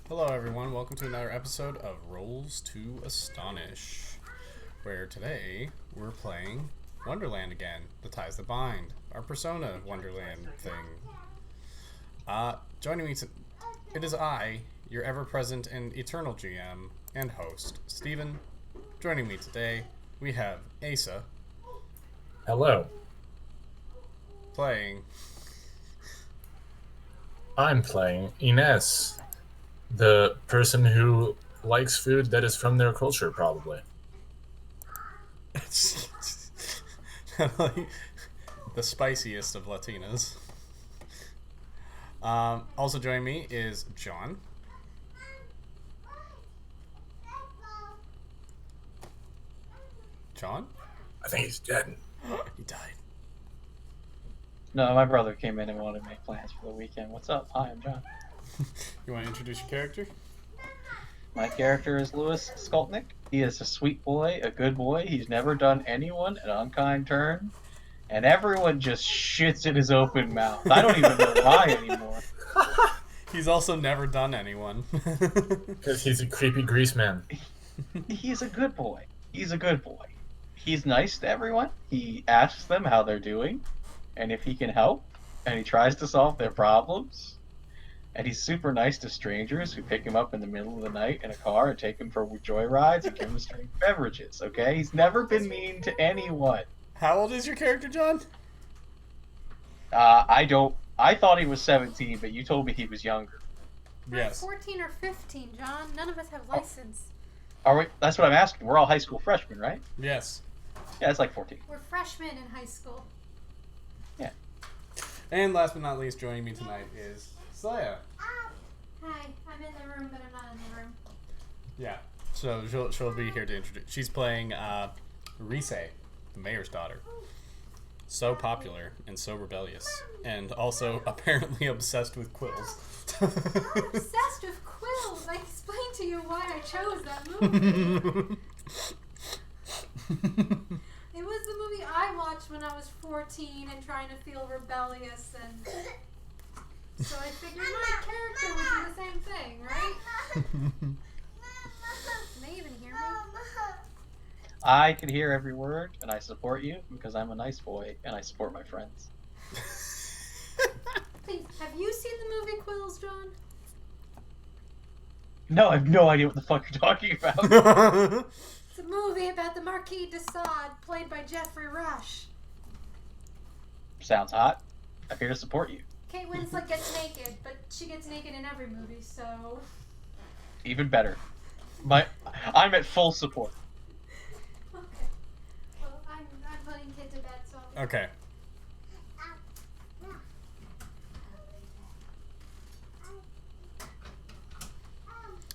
Hello, everyone. Welcome to another episode of Rolls to Astonish, where today we're playing Wonderland again, The Ties That Bind, our Persona Wonderland thing. Joining me, it is I, your ever-present and eternal GM and host, Steven. Joining me today, we have Asa Hello. playing. I'm playing Ines, the person who likes food that is from their culture, probably. Like, the spiciest of Latinas. Also joining me is John. John? I think he's dead. He died. No, my brother came in and wanted to make plans for the weekend. What's up? Hi, I'm John. You want to introduce your character? My character is Louis Skoltnick. He is a sweet boy, a good boy. He's never done anyone an unkind turn, and everyone just shits in his open mouth. I don't even know why anymore. He's also never done anyone. Because he's a creepy grease man. He's a good boy. He's a good boy. He's nice to everyone. He asks them how they're doing, and if he can help, and he tries to solve their problems. And he's super nice to strangers who pick him up in the middle of the night in a car and take him for joyrides and give him strange beverages, okay? He's never been mean to anyone. How old is your character, John? I thought he was 17, but you told me he was younger. Yes. 14 or 15, John. None of us have license. Are we? That's what I'm asking. We're all high school freshmen, right? Yes. Yeah, it's like 14. We're freshmen in high school. Yeah. And last but not least, joining me tonight is Cecilia. Hi, I'm in the room, but I'm not in the room. Yeah. So she'll be here to introduce. She's playing Rise, the mayor's daughter. So popular and so rebellious, and also apparently obsessed with quills. Obsessed with quills. I explained to you why I chose that movie. It was the movie I watched when I was 14 and trying to feel rebellious, and so I figured my character would do the same thing, right? Can they even hear me? I can hear every word, and I support you because I'm a nice boy and I support my friends. Please, have you seen the movie Quills, John? No, I have no idea what the fuck you're talking about. It's a movie about the Marquis de Sade, played by Jeffrey Rush. Sounds hot. I'm here to support you. Kate Winslet gets naked, but she gets naked in every movie, so... Even better. I'm at full support. Okay. Well, I'm putting Kit to bed, so I'll be... Okay.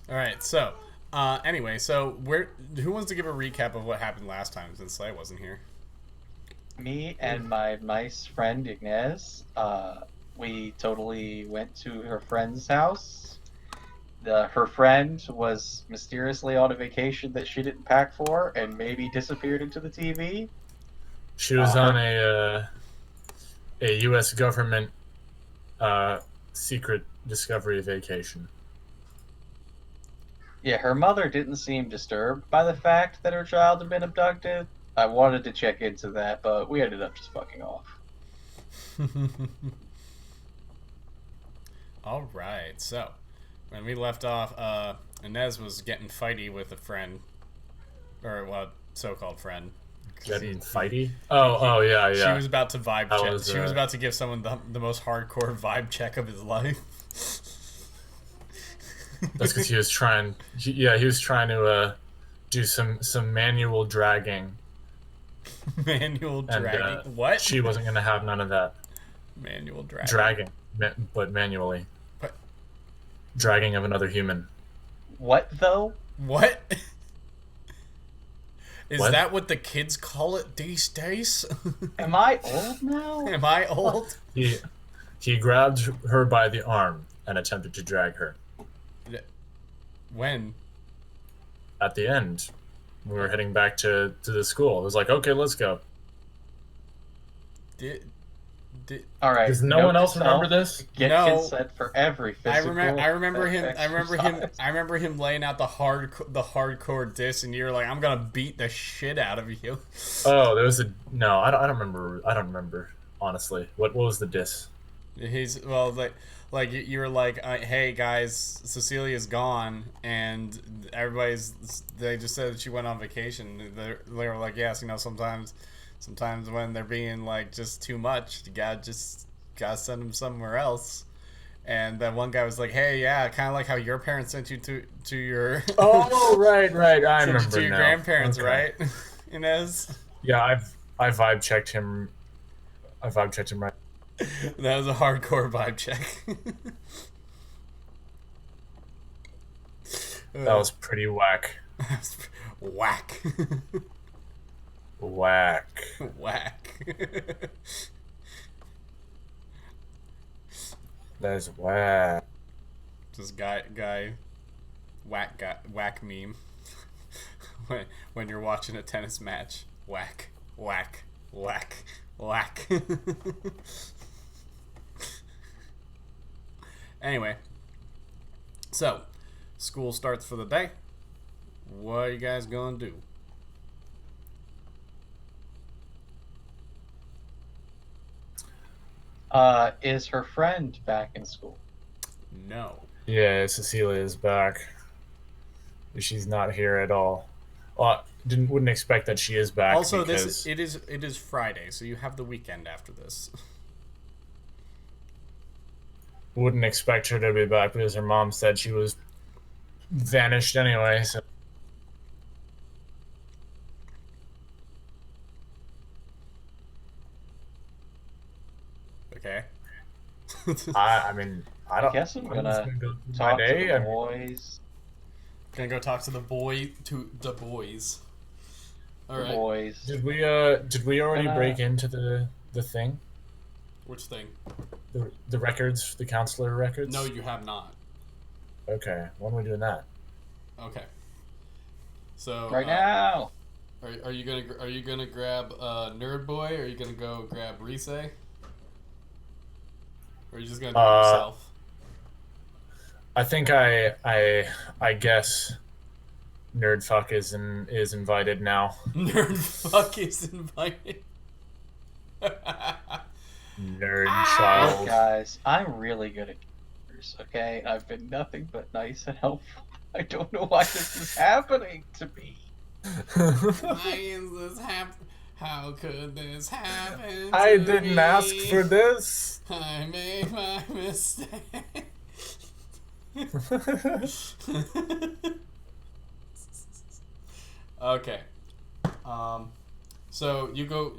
All right. So, anyway, who wants to give a recap of what happened last time since I wasn't here? Me and my nice friend Ignaz, we totally went to her friend's house. Her friend was mysteriously on a vacation that she didn't pack for and maybe disappeared into the TV. She was on a U.S. government secret discovery vacation. Yeah, her mother didn't seem disturbed by the fact that her child had been abducted. I wanted to check into that, but we ended up just fucking off. All right. So, when we left off, Inez was getting fighty with a friend, or well, so-called friend. Getting fighty? Yeah. She was about to vibe That check. was, She was about to give someone the most hardcore vibe check of his life. That's because he was trying. He was trying to do some manual dragging. Manual And, dragging. What? She wasn't going to have none of that. Manual dragging. Dragging, but manually. What? Dragging of another human. What, though? What? Is What? that what the kids call it these days? Am I old now? Am I old? He grabbed her by the arm and attempted to drag her. When? At the end, we were heading back to the school. It was like, okay, let's go. Did All right. Does no note one else to remember self, this? Get No. consent for every physical. I remember him. exercise. I remember him laying out the hardcore diss, and you're like, "I'm gonna beat the shit out of you." Oh, there was a no. I don't remember. I don't remember honestly. What was the diss? He's like you were like, "Hey guys, Cecilia's gone," and they just said that she went on vacation. They were like, "Yes, sometimes when they're being like just too much, you gotta send them somewhere else." And that one guy was like, "Hey, yeah, kind of like how your parents sent you to your Oh, right. I remember to your now. grandparents, Okay. right?" Inez. Yeah, I vibe checked him. Right. That was a hardcore vibe check. That was pretty whack. Whack. Whack. Whack. That's whack. This whack meme. when you're watching a tennis match, whack, whack, whack, whack. Anyway, so school starts for the day. What are you guys gonna do? Is her friend back in school? No. Yeah, Cecilia is back. She's not here at all. Well, wouldn't expect that she is back. Also, because... it is Friday, so you have the weekend after this. Wouldn't expect her to be back because her mom said she was vanished anyway. So. Okay. I mean, I don't. I guess I'm gonna go talk my to day. the boys. Gonna go talk to the boys. All The right. boys. Did we already break into the thing? Which thing? The records, the counselor records? No, you have not. Okay, when are we doing that? Okay. So Right now. are you gonna grab Nerd Boy, or are you gonna go grab Rise? Or are you just gonna do it yourself? I think I guess Nerdfuck is invited now. Nerdfuck is invited. Nerd Look, child. guys, I'm really good at computers, okay? I've been nothing but nice and helpful. I don't know why this is happening to me. Why is this happen? How could this happen? I to didn't me? ask for this. I made my mistake. Okay. So you go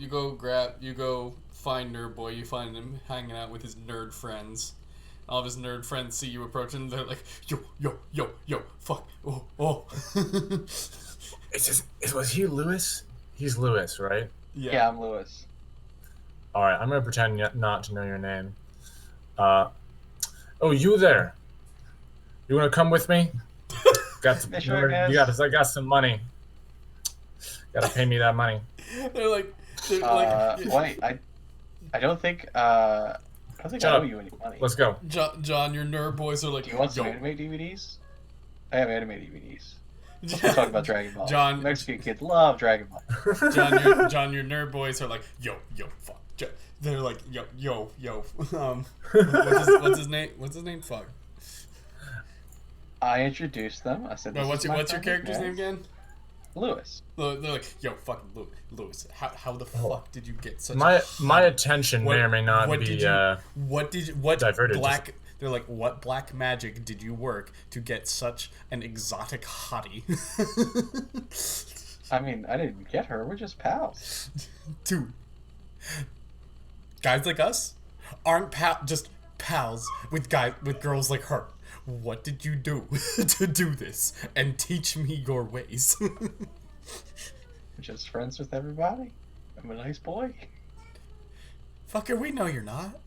find Nerd Boy. You find him hanging out with his nerd friends. All of his nerd friends see you approaching. They're like, yo, fuck, oh. Was he Lewis? He's Lewis, right? Yeah, I'm Lewis. All right, I'm gonna pretend not to know your name. Oh, you there? You wanna come with me? I got some money. Gotta pay me that money. They're like, Wait, I don't think I owe you any money. Let's go. John, your nerd boys are like, Do you want some yo. anime DVDs? I have anime DVDs. Let's talk about Dragon Ball. John- Mexican kids love Dragon Ball. John, your nerd boys are like, yo, fuck. They're like, yo. What's his name? What's his name? Fuck. I introduced them. I said, No, what's your friend, character's Ned. name again? Lewis. They're like, yo, fucking Lewis. How the fuck did you get such? My attention may or may not be What diverted. black? They're like, what black magic did you work to get such an exotic hottie? I mean, I didn't get her. We're just pals. Dude, guys like us aren't just pals with girls like her. What did you do to do this? And teach me your ways. We're just friends with everybody. I'm a nice boy. Fucker, we know you're not.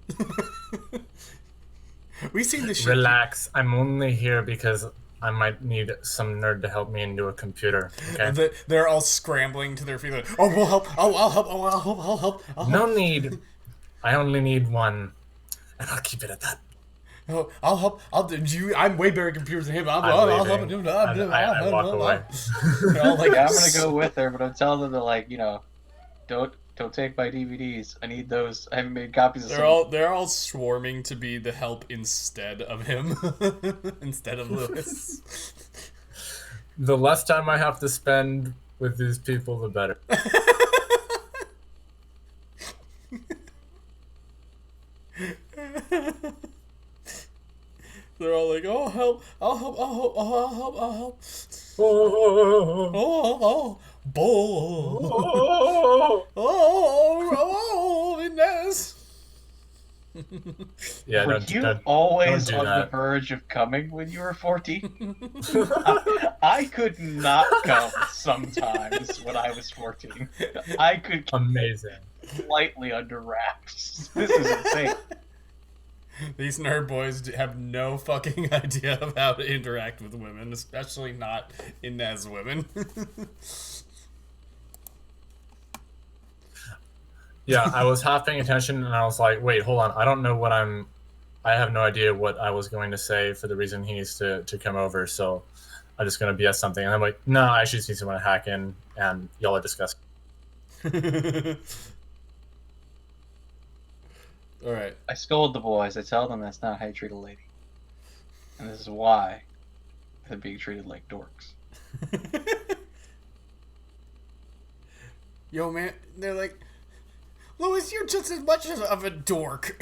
We've seen this shit. Relax. I'm only here because I might need some nerd to help me into a computer. Okay. They're all scrambling to their feet. Like, oh, we'll help. Oh, I'll help. Oh, I'll help. No need. I only need one, and I'll keep it at that. Oh, I'll help. I'll do you. I'm way better at computers than him. I'm I'll help leaving. him. I walk away. They're all like, Yeah, I'm gonna go with her, but I'm telling them to like, don't take my DVDs. I need those. I haven't made copies of some. they're all swarming to be the help instead of him, instead of Lewis. The less time I have to spend with these people, the better. They're all like, "Oh, help! I'll help! I'll help! I'll help! I'll help!" Oh, Oh, bull! oh, Oh, Inez! yeah, Were you always on the verge of coming when you were 14? I could not come sometimes when I was 14. I could Amazing. slightly under wraps. This is insane. These nerd boys have no fucking idea of how to interact with women, especially not Inez women. Yeah, I was half paying attention, and I was like, wait, hold on. I don't know what I have no idea what I was going to say for the reason he needs to come over, so I'm just going to BS something. And I'm like, no, I actually just need someone to hack in, and y'all are discussing. All right. I scold the boys. I tell them that's not how you treat a lady. And this is why they're being treated like dorks. Yo, man, they're like, Louis, you're just as much of a dork.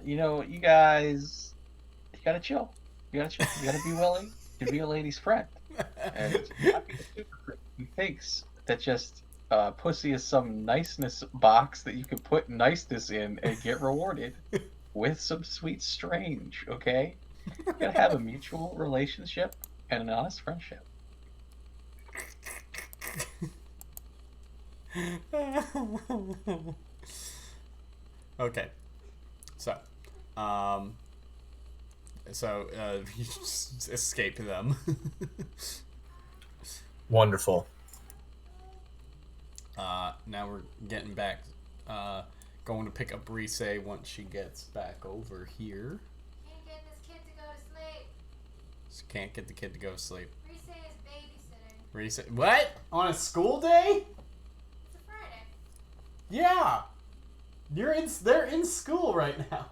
You guys, you gotta chill. You gotta chill. You gotta be willing to be a lady's friend. And not be a super creep who thinks that just pussy is some niceness box that you can put niceness in and get rewarded with some sweet strange, okay? You gotta have a mutual relationship and an honest friendship. Okay. So, you just escape them. Wonderful. Now we're getting back, going to pick up Rise once she gets back over here. Can't get this kid to go to sleep. She can't get the kid to go to sleep. Reese is babysitting. Rise, what? On a school day? It's a Friday. Yeah. They're in school right now.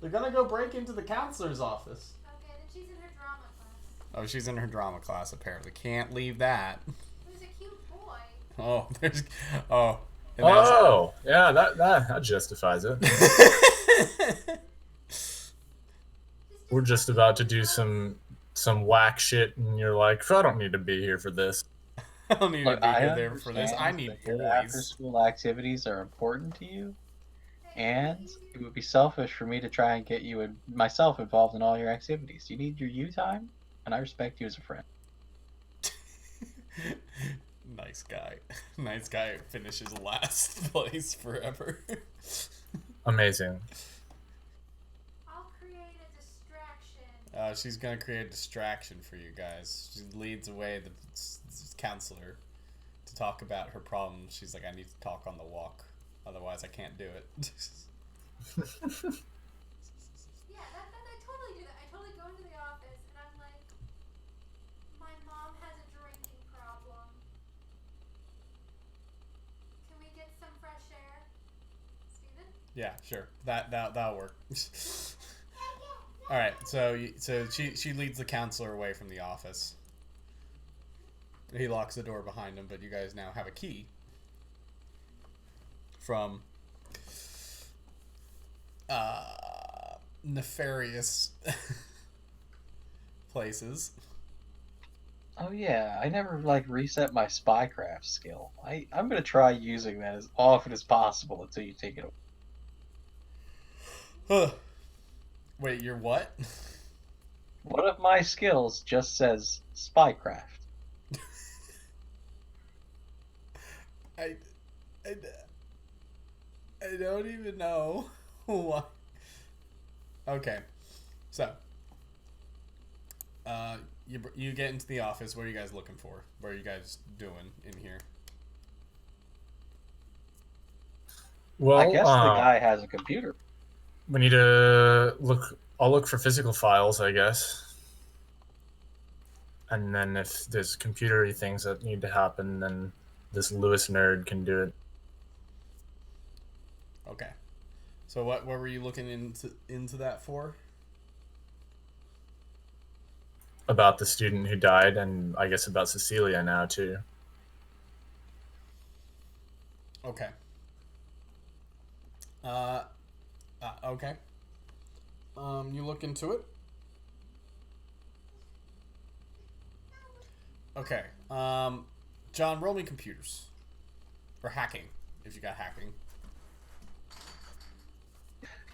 They're gonna go break into the counselor's office. Okay, then she's in her drama class. Oh, she's in her drama class, apparently. Can't leave that. Who's a cute boy? Oh, there's... Oh. Oh, yeah, that justifies it. We're just about to do some whack shit, and you're like, I don't need to be here for this. I don't need to Look, be I here there for this. I understand need that your boys. after-school activities are important to you, and it would be selfish for me to try and get you and myself involved in all your activities. You need your you time, and I respect you as a friend. Nice guy. Nice guy finishes last place forever. Amazing. I'll create a distraction. She's gonna create a distraction for you guys. She leads away the counselor to talk about her problems. She's like, I need to talk on the walk, otherwise I can't do it. Yeah, I totally do that. I totally go into the office and I'm like, my mom has a drinking problem. Can we get some fresh air? Steven? Yeah, sure. That'll work. All right, so she leads the counselor away from the office. He locks the door behind him, but you guys now have a key from nefarious places. Oh yeah, I never reset my spycraft skill. I'm gonna try using that as often as possible until you take it away. Wait, you're what? One of my skills just says spycraft. I don't even know why. Okay, so you get into the office. What are you guys looking for? What are you guys doing in here? Well, I guess the guy has a computer. we need to look. I'll look for physical files, I guess. And then if there's computery things that need to happen, then this Lewis nerd can do it. Okay. So what were you looking into that for? About the student who died, and I guess about Cecilia now too. Okay. Okay. You look into it. Okay. John, roll me computers. Or hacking, if you got hacking.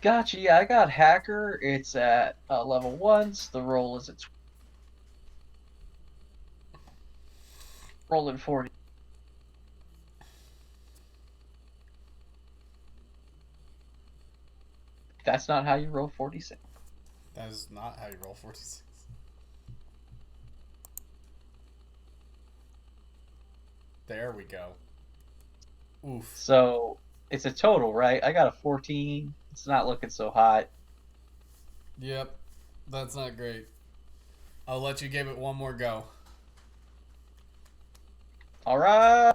Gotcha. Yeah, I got hacker. It's at level 1. So the roll is at rolling 40. That's not how you roll 46. That is not how you roll 46. There we go. Oof. So it's a total, right? I got a 14. It's not looking so hot. Yep. That's not great. I'll let you give it one more go. All right.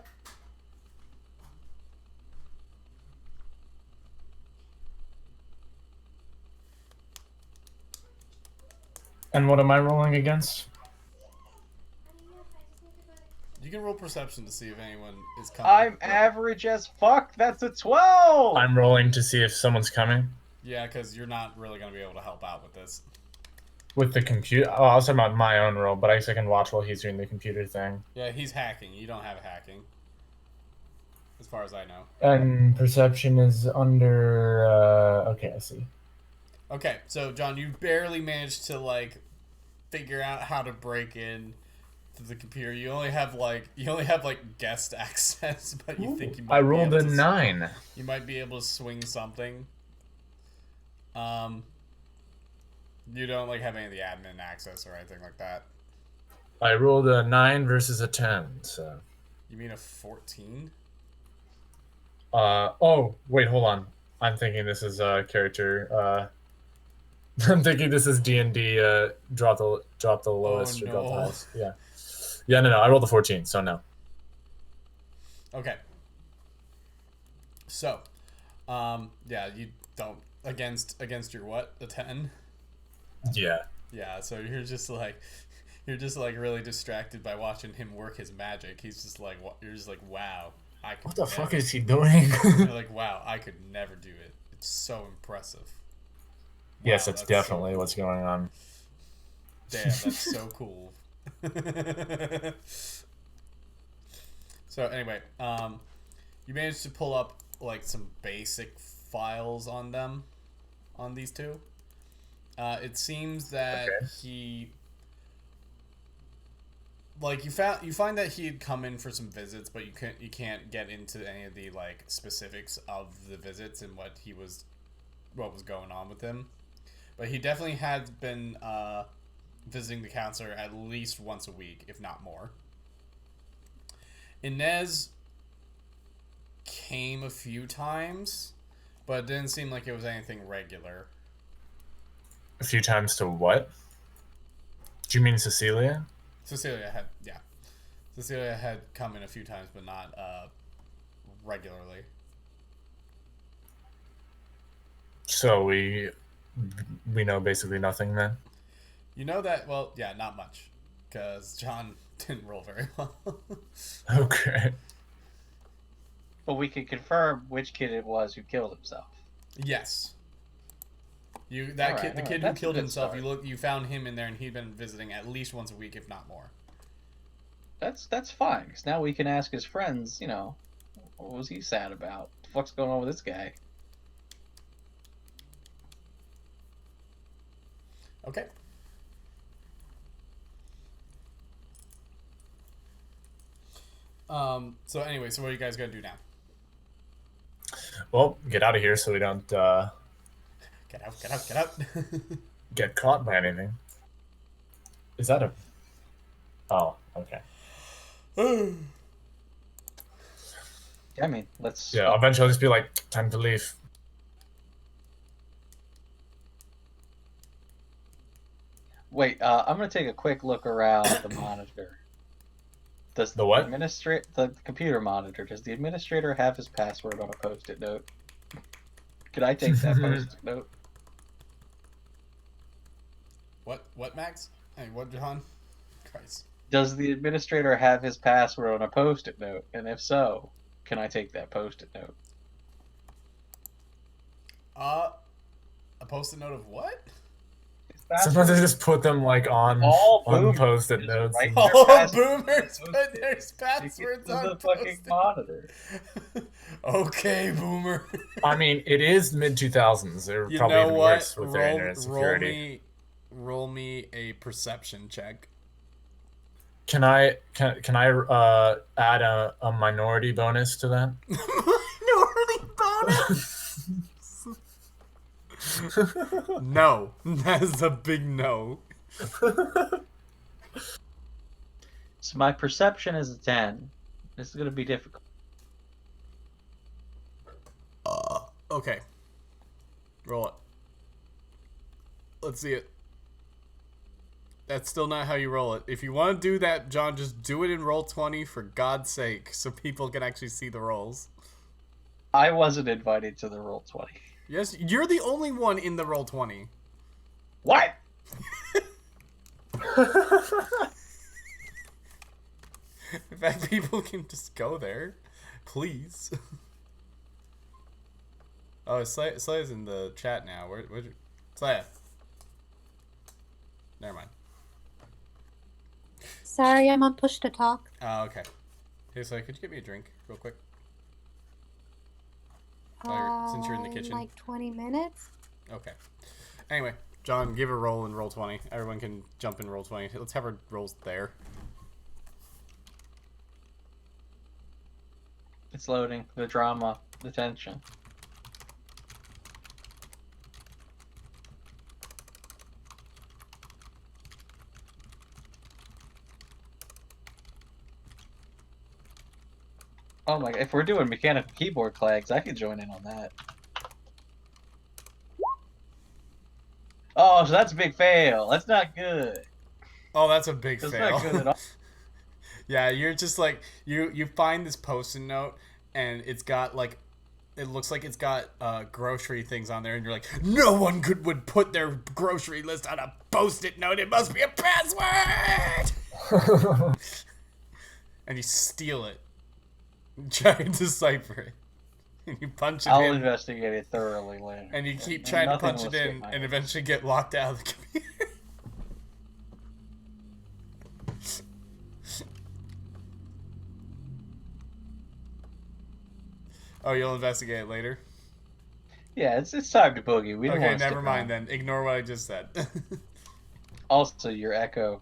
And what am I rolling against? You can roll perception to see if anyone is coming. I'm average as fuck. That's a 12. I'm rolling to see if someone's coming. Yeah, because you're not really going to be able to help out with this. With the computer? Oh, I was talking about my own roll, but I guess I can watch while he's doing the computer thing. Yeah, he's hacking. You don't have hacking. As far as I know. And perception is under... okay, I see. Okay, so John, you barely managed to, like, figure out how to break in to the computer. You only have guest access, but you think you might I be rolled able a to 9. You might be able to swing something. You don't like have any of the admin access or anything like that. I rolled a 9 versus a 10, so... You mean a 14? Oh, wait, hold on. I'm thinking this is a character, I'm thinking this is D&D, drop the lowest or drop the no. highest. Yeah. Yeah, no, I rolled a 14, so no. Okay. So, yeah, you don't against your what? A 10? Yeah. Yeah, so you're just like really distracted by watching him work his magic. He's just like you're just like, wow, I could What the never. fuck is he doing? You're like, wow, I could never do it. It's so impressive. Yes, Wow, that's definitely so what's going on. Damn, that's so cool. So anyway, you managed to pull up like some basic files on them, on these two. It seems that he, like, you find that he had come in for some visits, but you can't get into any of the like specifics of the visits and what was going on with him. But he definitely had been visiting the counselor at least once a week, if not more. Inez came a few times, but it didn't seem like it was anything regular. A few times to what? Do you mean Cecilia? Cecilia had come in a few times, but not regularly. So we know basically nothing then? You know that, well, yeah, not much, because John didn't roll very well. Okay. But we can confirm which kid it was who killed himself. Yes. The kid who That's a killed good himself, start. you found him in there, and he'd been visiting at least once a week, if not more. That's fine, because now we can ask his friends, what was he sad about? What the fuck's going on with this guy? Okay. So anyway, so what are you guys gonna do now? Well, get out of here so we don't Get out. get caught by anything. Is that a Oh, okay. I mean, let's. Yeah, eventually I'll just be like, time to leave. Wait, I'm gonna take a quick look around the monitor. Does The what? the computer monitor? Does the administrator have his password on a post-it note? Could I take that post-it note? What, Max? Hey, what, John? Christ. Does the administrator have his password on a post-it note? And if so, can I take that post-it note? A post-it note of what? Sometimes I just put them like on boomers post-it just notes. write and- their All password boomers on put their post-it passwords to on the fucking post-it. monitor. Okay, boomer. I mean, it is mid 2000s. They're You probably know even what? worse with their internet security. Roll me a perception check. Can I add a minority bonus to that? Minority bonus? No. That is a big no. So my perception is a 10. This is gonna be difficult. Okay. Roll it. Let's see it. That's still not how you roll it. If you want to do that, John, just do it in Roll20 for God's sake, so people can actually see the rolls. I wasn't invited to the Roll20. Yes, you're the only one in the Roll20. What? In fact, people can just go there. Please. Oh, Slay's in the chat now. Where'd you... Slay. Never mind. Sorry, I'm on push to talk. Oh, okay. Hey, Slay, could you get me a drink real quick? Since you're in the kitchen. Like 20 minutes. Okay. Anyway, John, give a roll in Roll20. Everyone can jump in Roll20. Let's have our rolls there. It's loading. The drama. The tension. Oh my god, if we're doing mechanical keyboard clags, I could join in on that. Oh, so that's a big fail. That's not good. Oh, that's a big That's fail. not good at all. Yeah, you're just like you find this post-it note and it's got like it looks like it's got grocery things on there and you're like, no one would put their grocery list on a post-it note. It must be a password. And you steal it. Try to decipher it. And you punch it I'll in. investigate it thoroughly later. And you keep trying to punch it will escape in my and eyes. eventually get locked out of the computer. Oh, you'll investigate it later? Yeah, it's time to boogie. We don't Okay, want to never stick mind around. then. Ignore what I just said. Also, your echo.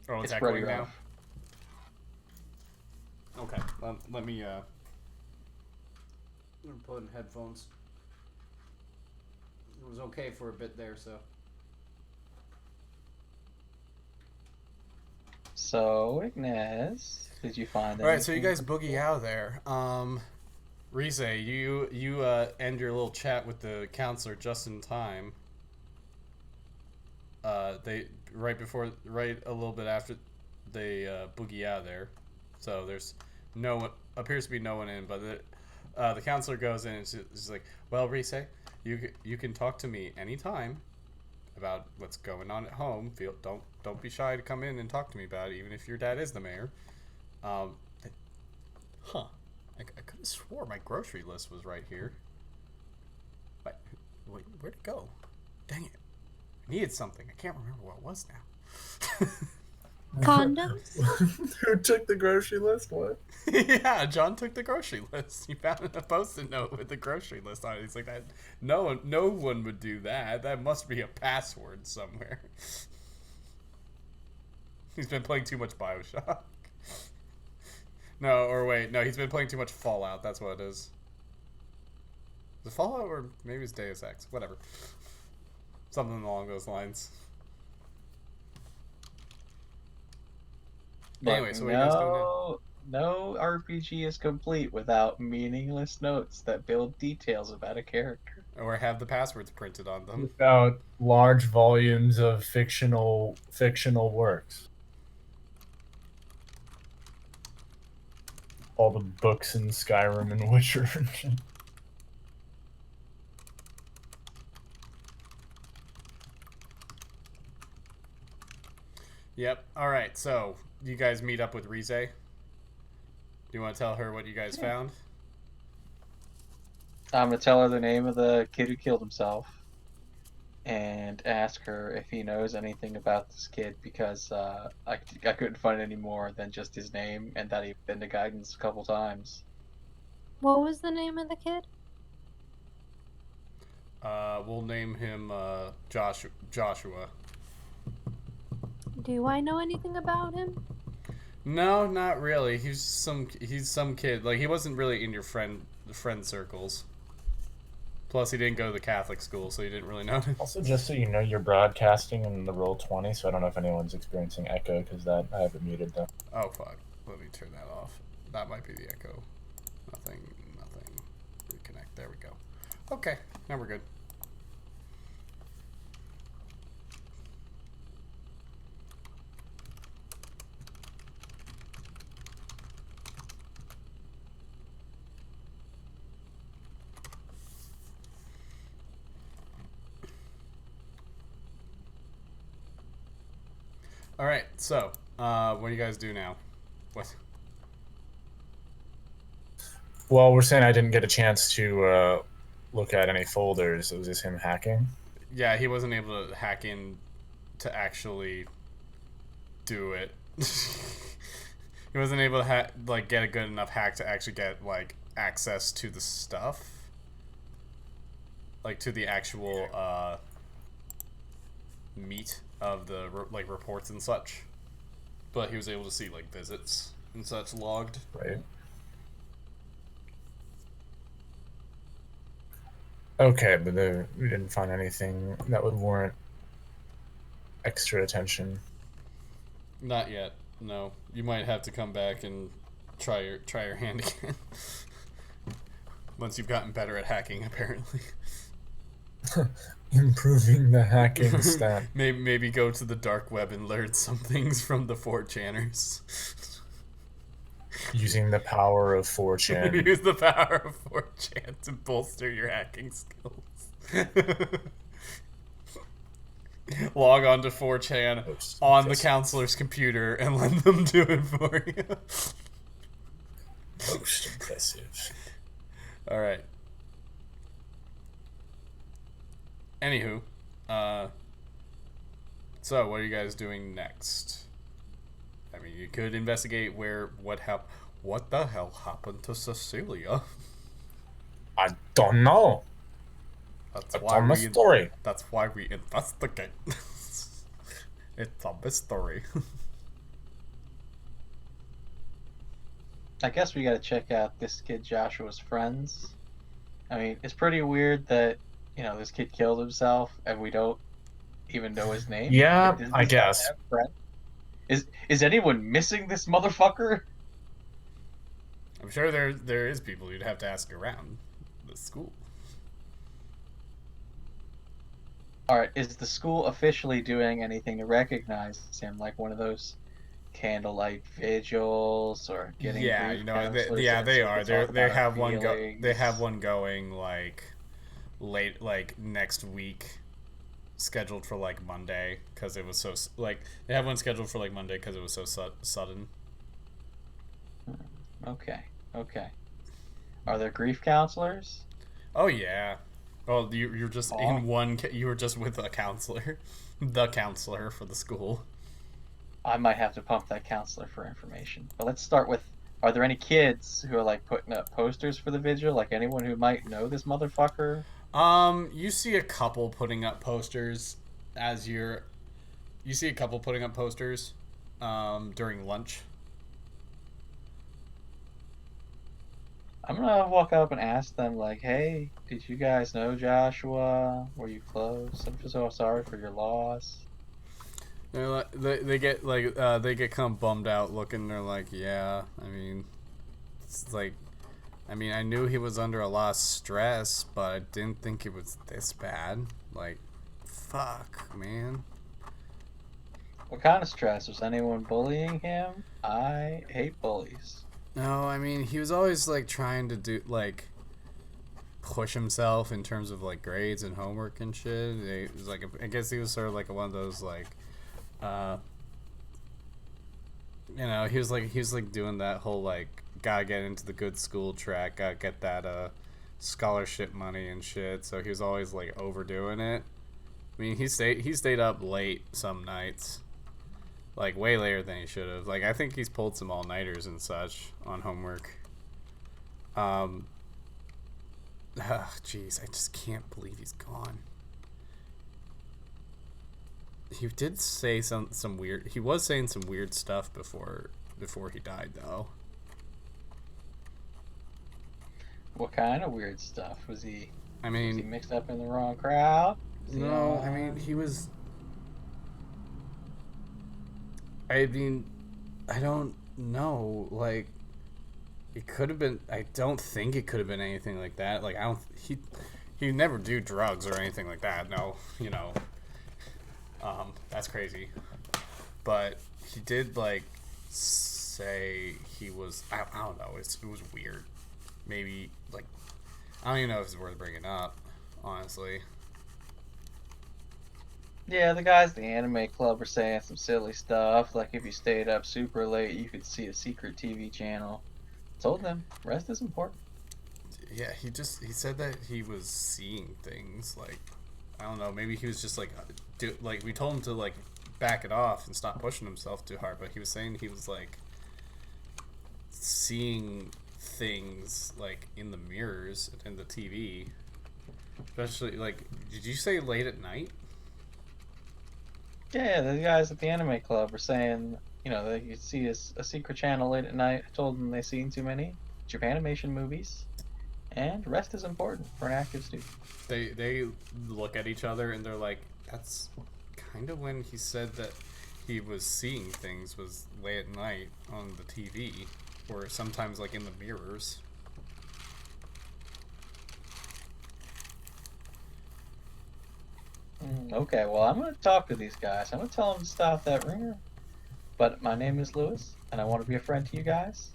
Oh, it's It's echoing pretty now? rough. Okay, let me, I'm gonna put in headphones. It was okay for a bit there, so. So, Ignace, did you find Alright, so you anything? guys boogie out of there. Rize, you end your little chat with the counselor just in time. They right a little bit after they boogie out of there. So there's no one, appears to be no one in, but the counselor goes in and she's like, "Well, Rize, you can talk to me anytime about what's going on at home. Don't be shy to come in and talk to me about it, even if your dad is the mayor." I could have swore my grocery list was right here. Wait, where'd it go? Dang it. I needed something. I can't remember what it was now. Condoms? Who took the grocery list? What? Yeah, John took the grocery list. He found a post-it note with the grocery list on it. He's like, that. No one would do that. That must be a password somewhere. He's been playing too much BioShock. No, he's been playing too much Fallout. That's what it is. Is it Fallout or maybe it's Deus Ex? Whatever. Something along those lines. But Anyway, so what are you guys doing now? no RPG is complete without meaningless notes that build details about a character. Or have the passwords printed on them. Without large volumes of fictional works. All the books in Skyrim and Witcher. Yep. All right. So you guys meet up with Rize. Do you want to tell her what you guys found? I'm gonna tell her the name of the kid who killed himself, and ask her if he knows anything about this kid because I couldn't find any more than just his name and that he'd been to guidance a couple times. What was the name of the kid? We'll name him Joshua. Do I know anything about him? No, not really. He's some kid. Like he wasn't really in your friend circles. Plus, he didn't go to the Catholic school, so you didn't really know him. Also, just so you know, you're broadcasting in the Roll20, so I don't know if anyone's experiencing echo because that I have it muted though. Oh fuck! Let me turn that off. That might be the echo. Nothing. Reconnect. There we go. Okay, now we're good. All right. So, what do you guys do now? What? Well, we're saying I didn't get a chance to look at any folders. It was just him hacking. Yeah, he wasn't able to hack in to actually do it. He wasn't able to get a good enough hack to actually get access to the stuff, to the actual meat of the reports and such. But he was able to see visits and such logged. Right. Okay, but we didn't find anything that would warrant extra attention. Not yet. No, you might have to come back and try your hand again. Once you've gotten better at hacking, apparently. Improving the hacking stat. Maybe go to the dark web and learn some things from the 4chaners. Using the power of 4chan. Use the power of 4chan to bolster your hacking skills. Log on to 4chan on the counselor's computer and let them do it for you. Most impressive. All right. Anywho, so what are you guys doing next? I mean, you could investigate what the hell happened to Cecilia. I don't know. That's a story. That's why we investigate. It's a mystery. I guess we gotta check out this kid Joshua's friends. I mean, it's pretty weird that, this kid killed himself and we don't even know his name. Yeah, I guess. Is anyone missing this motherfucker? I'm sure there is people you'd have to ask around the school. Alright, is the school officially doing anything to recognize him? Like one of those candlelight vigils or getting they are. They have one going late next week, scheduled for Monday because it was so they have one scheduled for Monday because it was so sudden. Okay. Are there grief counselors? Oh yeah. Well, you're just in one. You were just with a counselor, the counselor for the school. I might have to pump that counselor for information. But let's start with: are there any kids who are putting up posters for the vigil? Like anyone who might know this motherfucker? You see a couple putting up posters during lunch. I'm gonna walk up and ask them, hey, did you guys know Joshua? Were you close? I'm just so sorry for your loss. They're like, they get kind of bummed out looking. They're like, yeah, I mean, it's like, I mean, I knew he was under a lot of stress, but I didn't think it was this bad. Like, fuck, man. What kind of stress? Was anyone bullying him? I hate bullies. No, I mean, he was always like trying to do like push himself in terms of like grades and homework and shit. It was like, I guess he was sort of like one of those like, you know, he was like doing that whole like gotta get into the good school track, gotta get that scholarship money and shit. So he was always like overdoing it. I mean, he stayed up late some nights, like way later than he should have. Like I think he's pulled some all nighters and such on homework. Jeez, I just can't believe he's gone. He did say some weird. He was saying some weird stuff before he died, though. What kind of weird stuff? Was he mean, mixed up in the wrong crowd? no. I mean, he was. I mean, I don't know. Like, it could have been. I don't think it could have been anything like that. Like, I don't. He never do drugs or anything like that. No, you know. That's crazy. But he did like say he was. I don't know. It was weird. Maybe like I don't even know if it's worth bringing up. Honestly. Yeah, the guys at the anime club were saying some silly stuff, like if you stayed up super late, you could see a secret TV channel. Told them, rest is important. Yeah, he said that he was seeing things like I don't know. Maybe he was just like like we told him to like back it off and stop pushing himself too hard, but he was saying he was like seeing things like in the mirrors and the TV. Especially like, did you say late at night? Yeah, the guys at the anime club were saying, you know, that you see a secret channel late at night. I told them they've seen too many Japanimation movies, and rest is important for an active student. They look at each other and they're like, that's kind of when he said that he was seeing things was late at night on the TV, or sometimes like in the mirrors. Okay, well, I'm going to talk to these guys. I'm going to tell them to stop that rumor. But my name is Lewis, and I want to be a friend to you guys.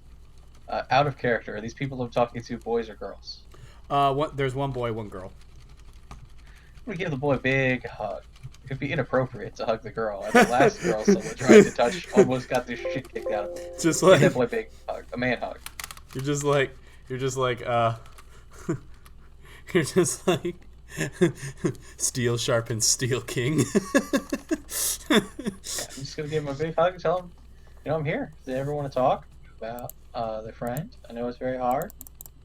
Out of character, are these people I'm talking to boys or girls? There's one boy, one girl. I'm going to give the boy a big hug. It could be inappropriate to hug the girl. And the last girl someone tried to touch almost got this shit kicked out of him. Just like give that boy a big hug, a man hug. You're just like you're just like steel sharpens steel, king. Yeah, I'm just gonna give him a big hug and tell him, you know, I'm here. If they ever want to talk about their friend, I know it's very hard,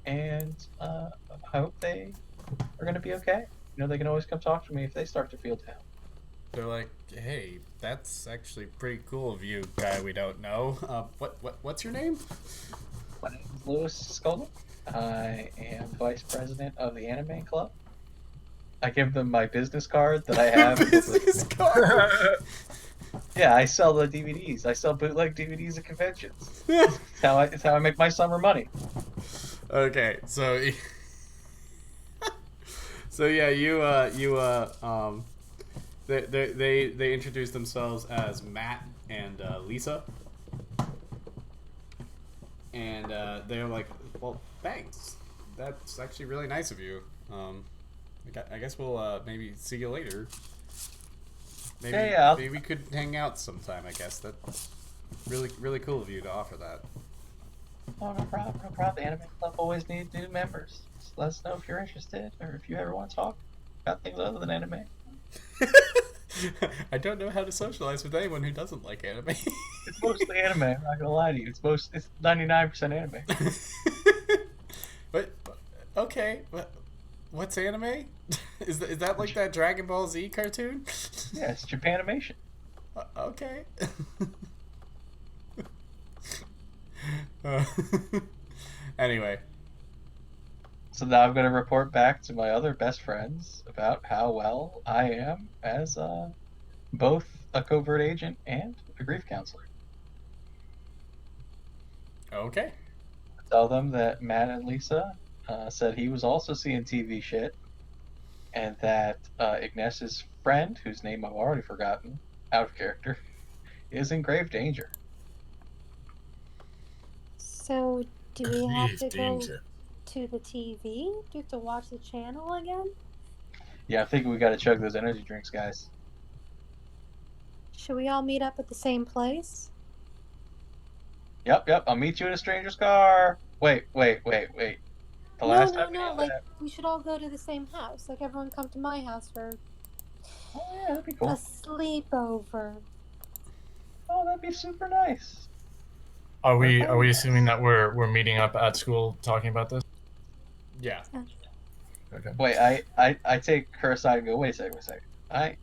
and I hope they are gonna be okay. You know, they can always come talk to me if they start to feel down. They're like, hey, that's actually pretty cool of you, guy we don't know. What's your name? My name is Louis Scola. I am vice president of the Anime Club. I give them my business card that I have. Business card. Yeah, I sell the DVDs. I sell bootleg DVDs at conventions. It's how I make my summer money. Okay, so yeah, they introduced themselves as Matt and Lisa, and they're like, well, thanks. That's actually really nice of you. I guess we'll maybe see you later. Maybe Yeah. maybe we could hang out sometime. I guess that's really cool of you to offer that. Oh, no problem, no problem. The Anime Club always needs new members. Just let us know if you're interested or if you ever want to talk about things other than anime. I don't know how to socialize with anyone who doesn't like anime. It's mostly anime, I'm not gonna lie to you. It's 99% anime. But okay, what's anime? Is that like that Dragon Ball Z cartoon? Yeah, it's Japanimation. Okay. Anyway. So now I'm gonna report back to my other best friends about how well I am as both a covert agent and a grief counselor. Okay. Tell them that Matt and Lisa said he was also seeing TV shit, and that Ignace's friend, whose name I've already forgotten, out of character, is in grave danger. So, do we have Grave to danger. go to the TV? Do you have to watch the channel again? Yeah, I think we got to chug those energy drinks, guys. Should we all meet up at the same place? Yep. I'll meet you in a stranger's car. Wait. The last time we did Like, that. we should all go to the same house. Like, everyone come to my house for Oh yeah, that'd be a cool. sleepover. Oh, that'd be super nice. Are we assuming that we're meeting up at school talking about this? Yeah. Okay. Wait, I take her aside and go, wait a second. Are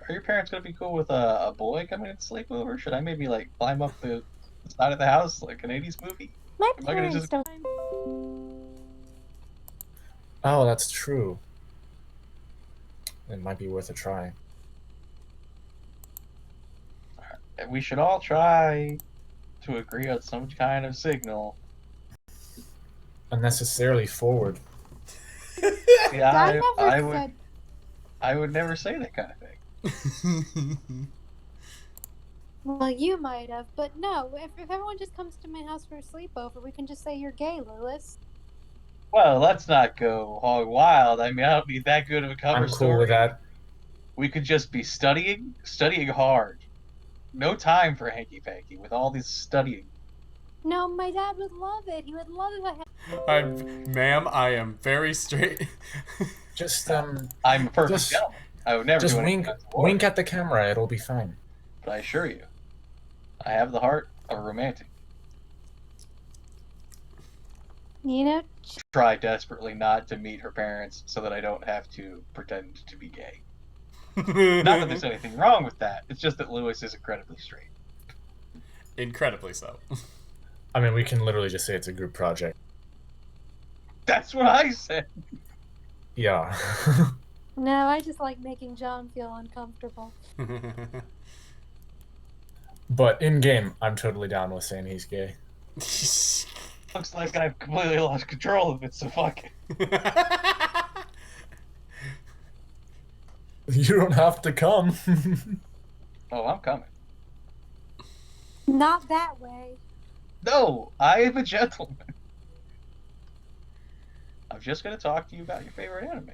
your parents gonna be cool with a boy coming to sleep over? Should I maybe like climb up the side of the house like an 80s movie? My Am I gonna parents just- don't. Oh, that's true. It might be worth a try. We should all try to agree on some kind of signal. Unnecessarily forward. Yeah, I I never would said. I would never say that kind of thing. Well, you might have, but no. If everyone just comes to my house for a sleepover, we can just say you're gay, Lewis. Well, let's not go hog wild. I mean, I don't need that good of a cover I'm story. cool with that. We could just be studying hard. No time for hanky panky with all this studying. No, my dad would love it. He would love if I had. Ma'am, I am very straight. Just I'm a perfect Just- gentleman. I would never just do anything wink untoward. wink at the camera. It'll be fine. But I assure you, I have the heart of a romantic. You know, Try desperately not to meet her parents so that I don't have to pretend to be gay. Not that there's anything wrong with that. It's just that Lewis is incredibly straight. Incredibly so. I mean, we can literally just say it's a group project. That's what I said. Yeah. no, I just like making John feel uncomfortable. But in game, I'm totally down with saying he's gay. Looks like I've completely lost control of it, so fuck it. You don't have to come. Oh, I'm coming. Not that way. No, I am a gentleman. I'm just gonna talk to you about your favorite animes.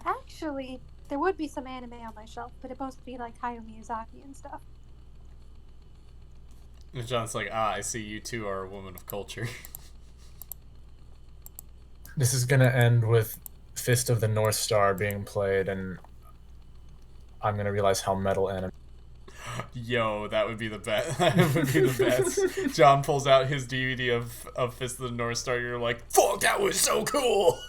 Actually, there would be some anime on my shelf, but it must be like Hayao Miyazaki and stuff. And John's like, I see you two are a woman of culture. This is gonna end with Fist of the North Star being played, and I'm gonna realize how metal anime. Yo, that would be the best. That would be the best. John pulls out his DVD of Fist of the North Star. You're like, fuck, that was so cool.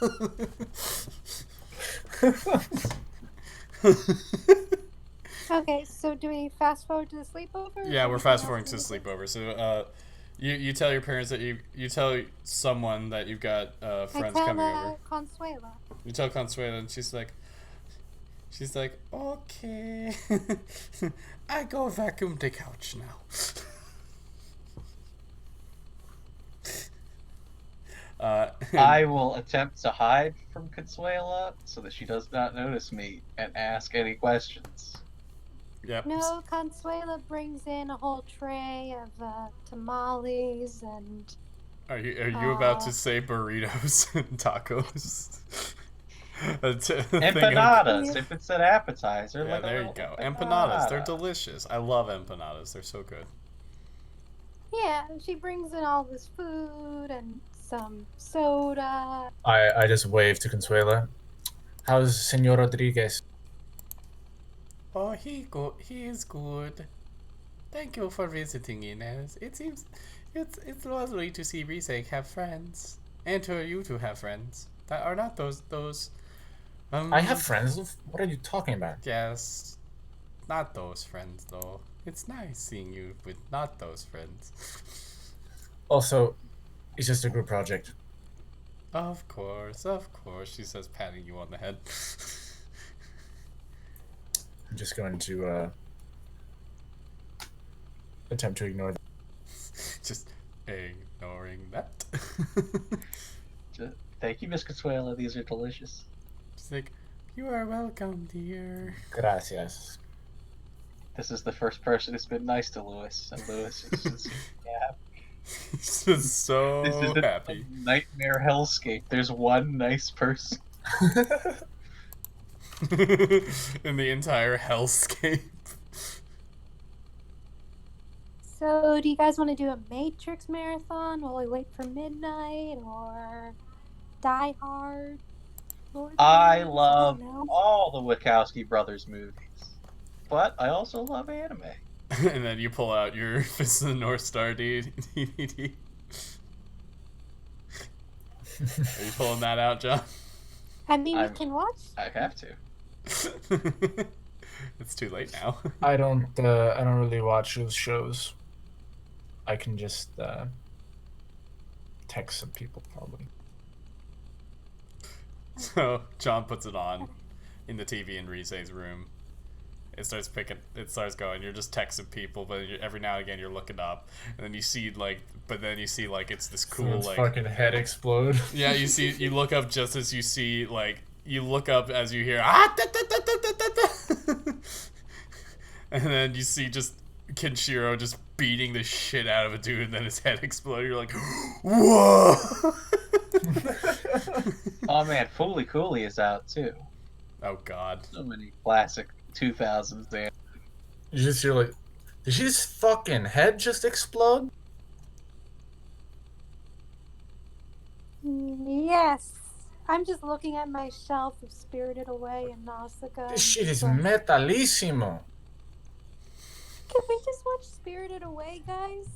Okay, so do we fast forward to the sleepover? Yeah, we're fast forwarding to the sleepover. So, you tell your parents that you tell someone that you've got friends I coming tell over. Consuela. You tell Consuela, and she's like, okay, I go vacuum the couch now. I will attempt to hide from Consuela so that she does not notice me and ask any questions. Yep. No, Consuela brings in a whole tray of tamales and. Are you about to say burritos and tacos? Empanadas, if it's an appetizer. Yeah, like a there you little go. Empanadas, they're delicious. I love empanadas. They're so good. Yeah, she brings in all this food and some soda. I just waved to Consuela. How's Senor Rodriguez? Oh, he is good. Thank you for visiting, Inez. It seems it's lovely to see Rise have friends, and to you to have friends that are not those. I have friends. What are you talking about? Yes, not those friends though. It's nice seeing you with not those friends. Also, it's just a group project. Of course, she says, patting you on the head. I'm just going to attempt to ignore that. Just ignoring that. Thank you, Miss Consuelo. These are delicious. She's like, you are welcome, dear. Gracias. This is the first person who's been nice to Lewis, and Lewis is just He's just so this is happy. a nightmare hellscape. There's one nice person. In the entire hellscape. So, do you guys want to do a Matrix marathon while we wait for midnight, or Die Hard? I love all the Wachowski brothers movies, but I also love anime. And then you pull out your Fist of the North Star DVD. Are you pulling that out, John? I mean, we can watch. I have to. It's too late now. I don't really watch those shows. I can just text some people probably. So John puts it on in the TV in Rise's room. It starts going. You're just texting people, but every now and again you're looking up, and then you see it's this cool Someone's like fucking head explode. Yeah, you look up just as you see you look up as you hear and then you see just Kenshiro just beating the shit out of a dude, and then his head explodes. You're like, whoa! Oh man, Fooly Cooley is out too. Oh god. So many classic 2000s there. You just hear like, did his fucking head just explode? Yes. I'm just looking at my shelf of Spirited Away and Nausicaa. This shit is metalissimo. Can we just watch Spirited Away, guys?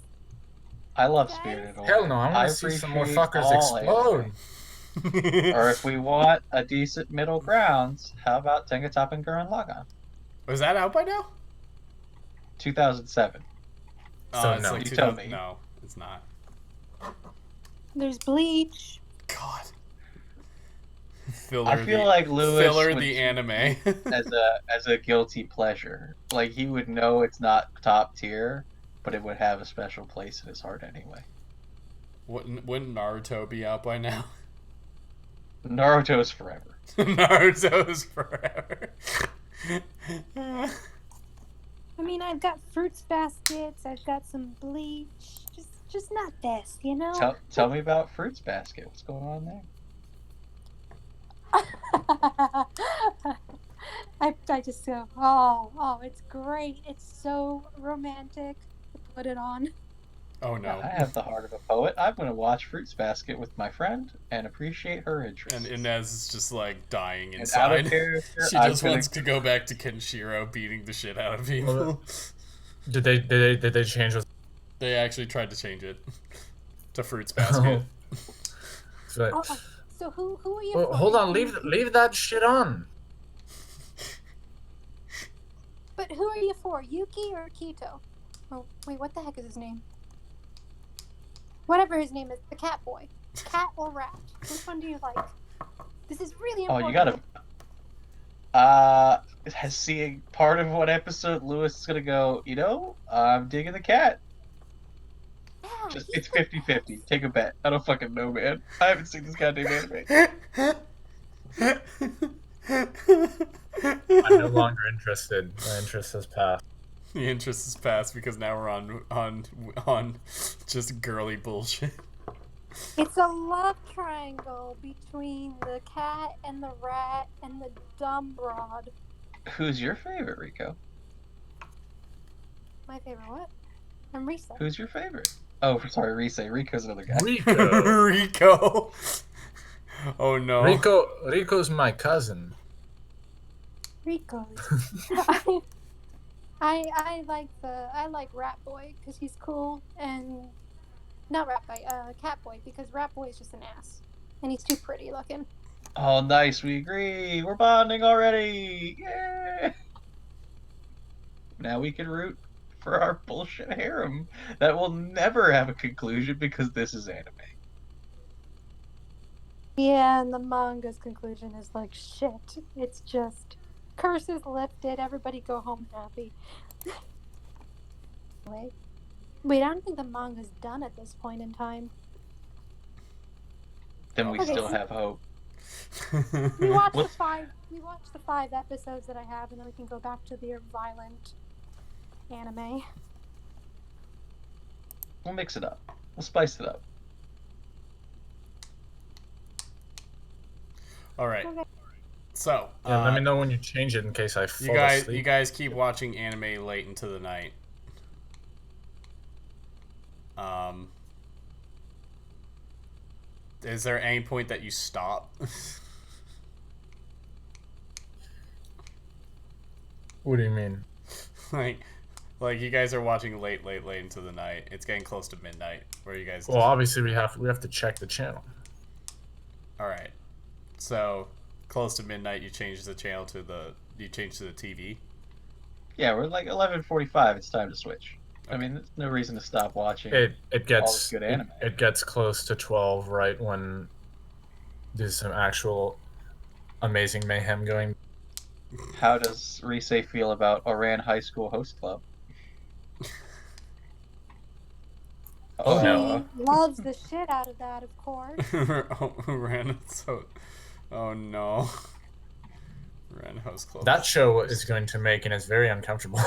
I love Guys? Spirited Away. Hell no, I want to see some more appreciate fuckers all explode. anime. Or if we want a decent middle ground, how about Tengatop and Gurren Lagann? Was that out by now? 2007. So It's no. like You 2000 tell me. No, it's not. There's Bleach. God. Filler I feel like Lewis Filler would the treat anime. as a guilty pleasure. Like he would know it's not top tier, but it would have a special place in his heart anyway. Wouldn't Naruto be out by now? Naruto's forever. Naruto's forever. I mean, I've got Fruits Baskets. I've got some Bleach. Just not this, you know? Tell me about Fruits Basket. What's going on there? I just go, oh, it's great. It's so romantic. Put it on. Oh no. I have the heart of a poet. I'm going to watch Fruits Basket with my friend and appreciate her interest. And Inez is just like dying And out of inside. character, She I'm just gonna- wants to go back to Kenshiro beating the shit out of people. Did they change those? They actually tried to change it to Fruits Basket. But, Oh, so who are you? well, for? hold on, leave that shit on. But who are you for, Yuki or Kito? Oh, wait, what the heck is his name? Whatever his name is, the cat boy. Cat or rat? Which one do you like? This is really Oh, important. you gotta. Seeing part of what episode Lewis is gonna go, I'm digging the cat. Yeah, Just he's It's 50-50. Take a bet. I don't fucking know, man. I haven't seen this goddamn anime. I'm no longer interested. My interest has passed. The interest is past because now we're on just girly bullshit. It's a love triangle between the cat and the rat and the dumb broad. Who's your favorite, Rico? My favorite what? I'm Risa. Who's your favorite? Oh, sorry, Rise. Rico's another guy. Rico. Rico. Oh no. Rico's my cousin. Rico. I like Rat Boy because he's cool, and not Rat Boy, Cat Boy, because Rat Boy is just an ass and he's too pretty looking. Oh, nice. We agree. We're bonding already. Yeah. Now we can root for our bullshit harem that will never have a conclusion because this is anime. Yeah, and the manga's conclusion is like shit. It's just curses lifted, everybody go home happy. Wait, I don't think the manga's done at this point in time. Then we Okay, still so have hope. we watched What's- we watched the 5 episodes that I have, and then we can go back to the violent anime. We'll mix it up. We'll spice it up. All right. Okay. So, Yeah, let me know when you change it in case I fall you asleep. guys keep watching anime late into the night. Is there any point that you stop? What do you mean? like you guys are watching late into the night. It's getting close to midnight. Where you guys? Well, obviously we have to check the channel. All right. So close to midnight, you change the channel to the TV. Yeah, we're like 11:45. It's time to switch. Okay. I mean, there's no reason to stop watching. It all gets this good anime. it gets close to 12 right when there's some actual amazing mayhem going. How does Rise feel about Oran High School Host Club? Oh, no. He loves the shit out of that, of course. Oh no. Ren Host Club. That show is going to make and is very uncomfortable.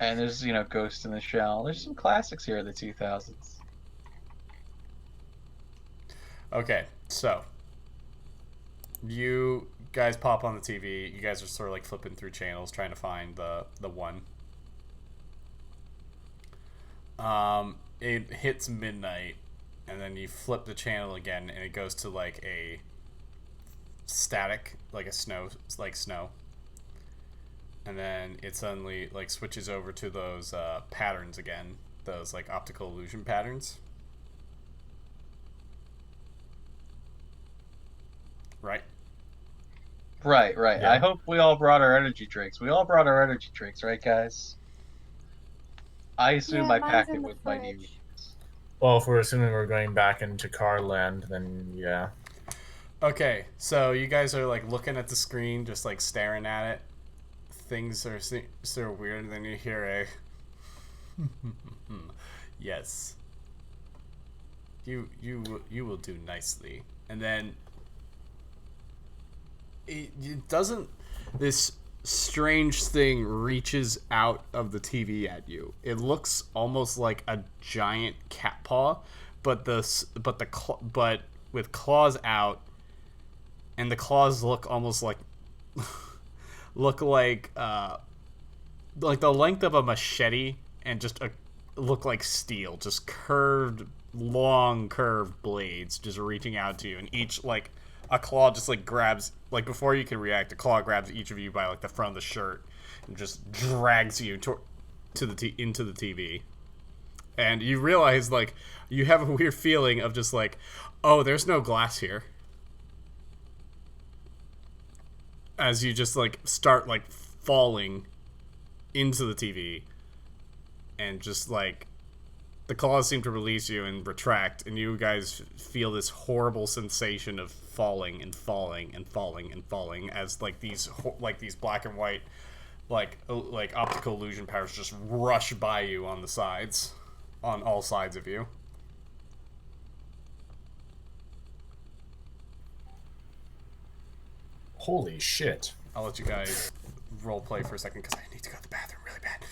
And there's, Ghost in the Shell. There's some classics here of the 2000s. Okay, so you guys pop on the TV. You guys are sort of like flipping through channels trying to find the one. It hits midnight, and then you flip the channel again, and it goes to like a static, like snow, and then it suddenly like switches over to those patterns again, those like optical illusion patterns. Right. Right. Yeah. I hope we all brought our energy drinks. We all brought our energy drinks, right, guys? I assume I mine's packed in it the with my fridge. DVDs. Well, if we're assuming we're going back into car land, then yeah. Okay, so you guys are like looking at the screen, just like staring at it. Things are sort of weird, and then you hear a yes. You will do nicely, and then it doesn't. This strange thing reaches out of the TV at you. It looks almost like a giant cat paw, but with claws out, and the claws look almost like look like the length of a machete, and just look like steel, just long curved blades just reaching out to you, and each like a claw just like grabs, like before you can react, a claw grabs each of you by like the front of the shirt and just drags you into the TV. And you realize like you have a weird feeling of just like, oh, there's no glass here. As you just like start like falling into the TV, and just like the claws seem to release you and retract, and you guys feel this horrible sensation of falling and falling and falling and falling as like these black and white like optical illusion powers just rush by you on the sides, on all sides of you. Holy shit. I'll let you guys role play for a second because I need to go to the bathroom really bad.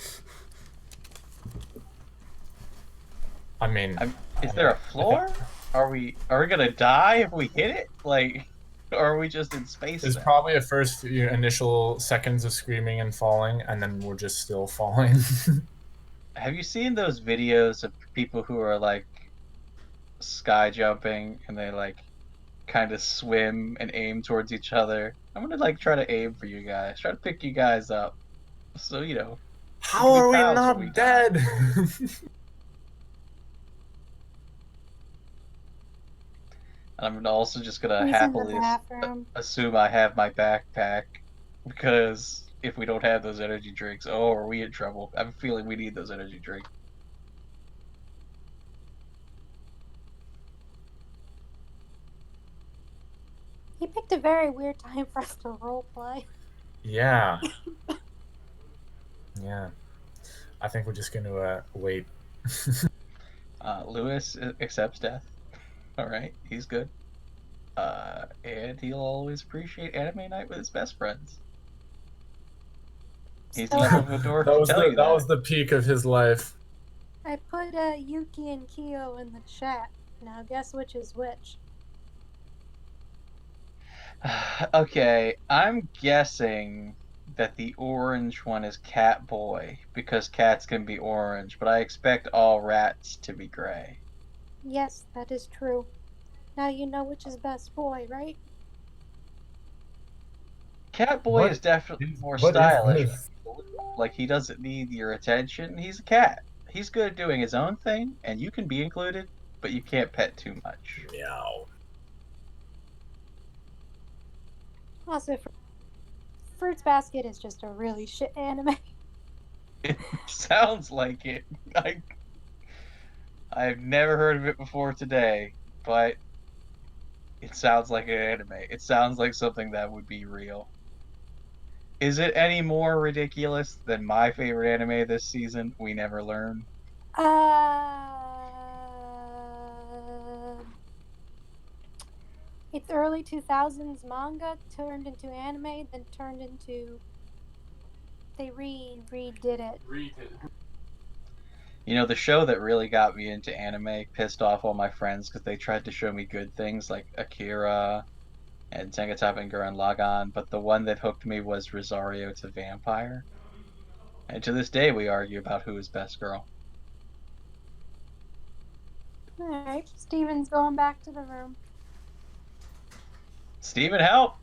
I mean, Is there a floor? Are we gonna die if we hit it? Like, or are we just in space? there's now? probably a first few initial seconds of screaming and falling, and then we're just still falling. Have you seen those videos of people who are like sky jumping and they like kind of swim and aim towards each other? I'm gonna like try to aim for you guys, try to pick you guys up, so How are we pals not when we dead? I'm also just gonna He's in the happily bathroom. assume I have my backpack, because if we don't have those energy drinks, are we in trouble? I have a feeling we need those energy drinks. picked a very weird time for us to role play. Yeah. Yeah. I think we're just going to wait. Lewis accepts death. All right, he's good. And he'll always appreciate anime night with his best friends. He's So enough of a dork That to was tell you that was the peak of his life. I put Yuki and Kyo in the chat. Now guess which is which. Okay, I'm guessing that the orange one is Cat Boy because cats can be orange, but I expect all rats to be gray. Yes, that is true. Now you know which is best boy, right? Cat Boy What is definitely is- more what is stylish. this? Like, he doesn't need your attention. He's a cat. He's good at doing his own thing, and you can be included, but you can't pet too much. Meow. Also, Fruits Basket is just a really shit anime. It sounds like it. I've never heard of it before today, but it sounds like an anime. It sounds like something that would be real. Is it any more ridiculous than my favorite anime this season, We Never Learn? It's early 2000s manga turned into anime, then turned into. They redid it. You know, the show that really got me into anime pissed off all my friends because they tried to show me good things like Akira and Tengataba and Gurren Lagann, but the one that hooked me was Rosario to Vampire. And to this day, we argue about who is best girl. Alright, Steven's going back to the room. Steven, help!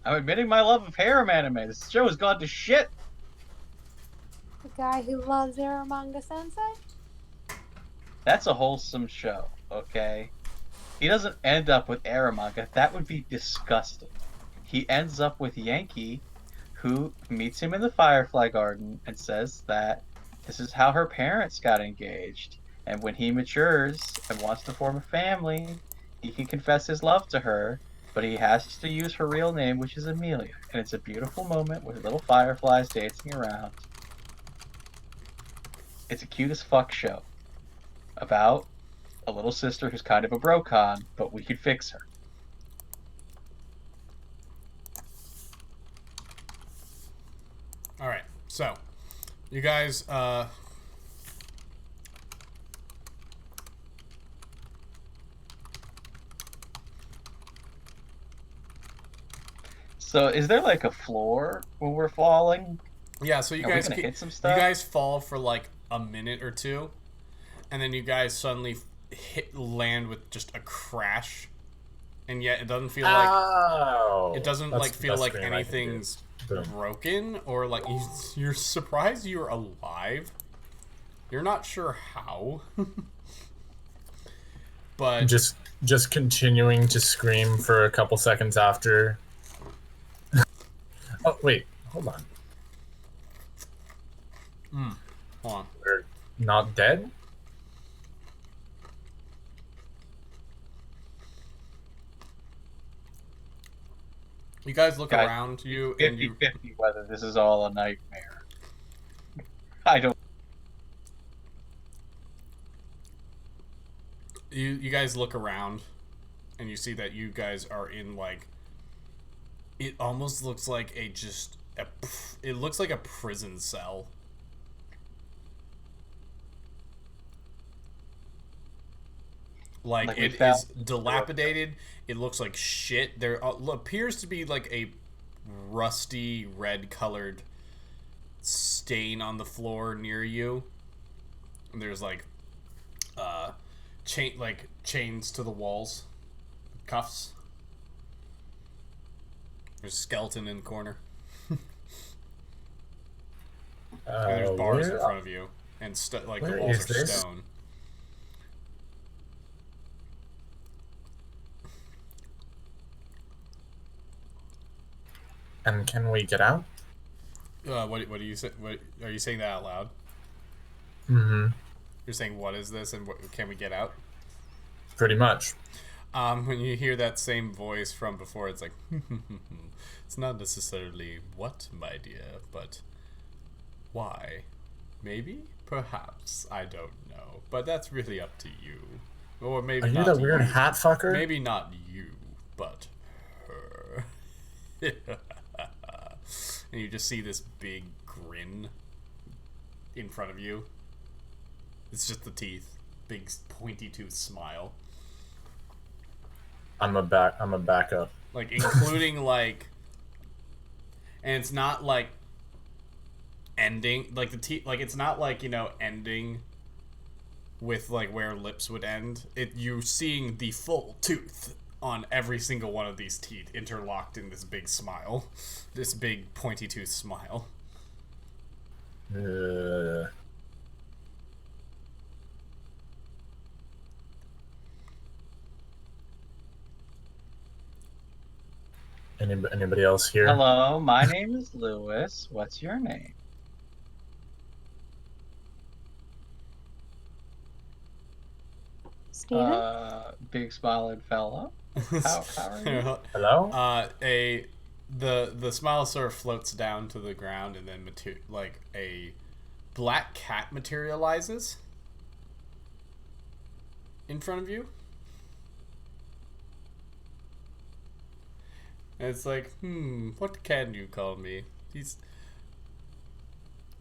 I'm admitting my love of harem anime. This show has gone to shit! The guy who loves Aramanga Sensei? That's a wholesome show, okay? He doesn't end up with Aramanga. That would be disgusting. He ends up with Yankee, who meets him in the Firefly Garden and says that this is how her parents got engaged. And when he matures and wants to form a family, he can confess his love to her, but he has to use her real name, which is Amelia. And it's a beautiful moment with little fireflies dancing around. It's a cute as fuck show about a little sister who's kind of a brocon, but we could fix her. All right, so you guys, So is there like a floor when we're falling? yeah. So you Are we guys, gonna keep, hit some you stuff? guys fall for like a minute or two, and then you guys suddenly land with just a crash, and yet it doesn't feel like Oh, it doesn't that's like the feel best like scream I can anything's do. Boom. broken or like you're surprised you're alive. You're not sure how, but Just continuing to scream for a couple seconds after. Oh wait, hold on. hold on. We're not dead? You guys look Guys, around you and you 50-50 whether this is all a nightmare. I don't. you guys look around and you see that you guys are in like it almost looks like it looks like a prison cell. Like we it found- is dilapidated. It looks like shit. There appears to be like a rusty red colored stain on the floor near you. And there's like chains to the walls, cuffs. There's a skeleton in the corner. And there's bars in front of you, and like the where walls is are this? stone. And can we get out? What do you say? What are you saying that out loud? Mm-hmm. You're saying what is this, and can we get out? Pretty much. When you hear that same voice from before, it's like, it's not necessarily what, my dear, but why? Maybe? Perhaps. I don't know. But that's really up to you. Or maybe Are you not the weird you. hat fucker? Maybe not you, but her. And you just see this big grin in front of you. It's just the teeth. Big pointy tooth smile. I'm a backup. Like, including, like... And it's not, like, ending... Like, the teeth... Like, it's not, like, you know, ending with, like, where lips would end. You're seeing the full tooth on every single one of these teeth interlocked in this big smile. This big pointy tooth smile. Anybody else here? Hello, my name is Lewis. What's your name? Steven? Big smiling fella. How are you? Hello? The smile sort of floats down to the ground, and then like a black cat materializes in front of you. And it's like, what can you call me?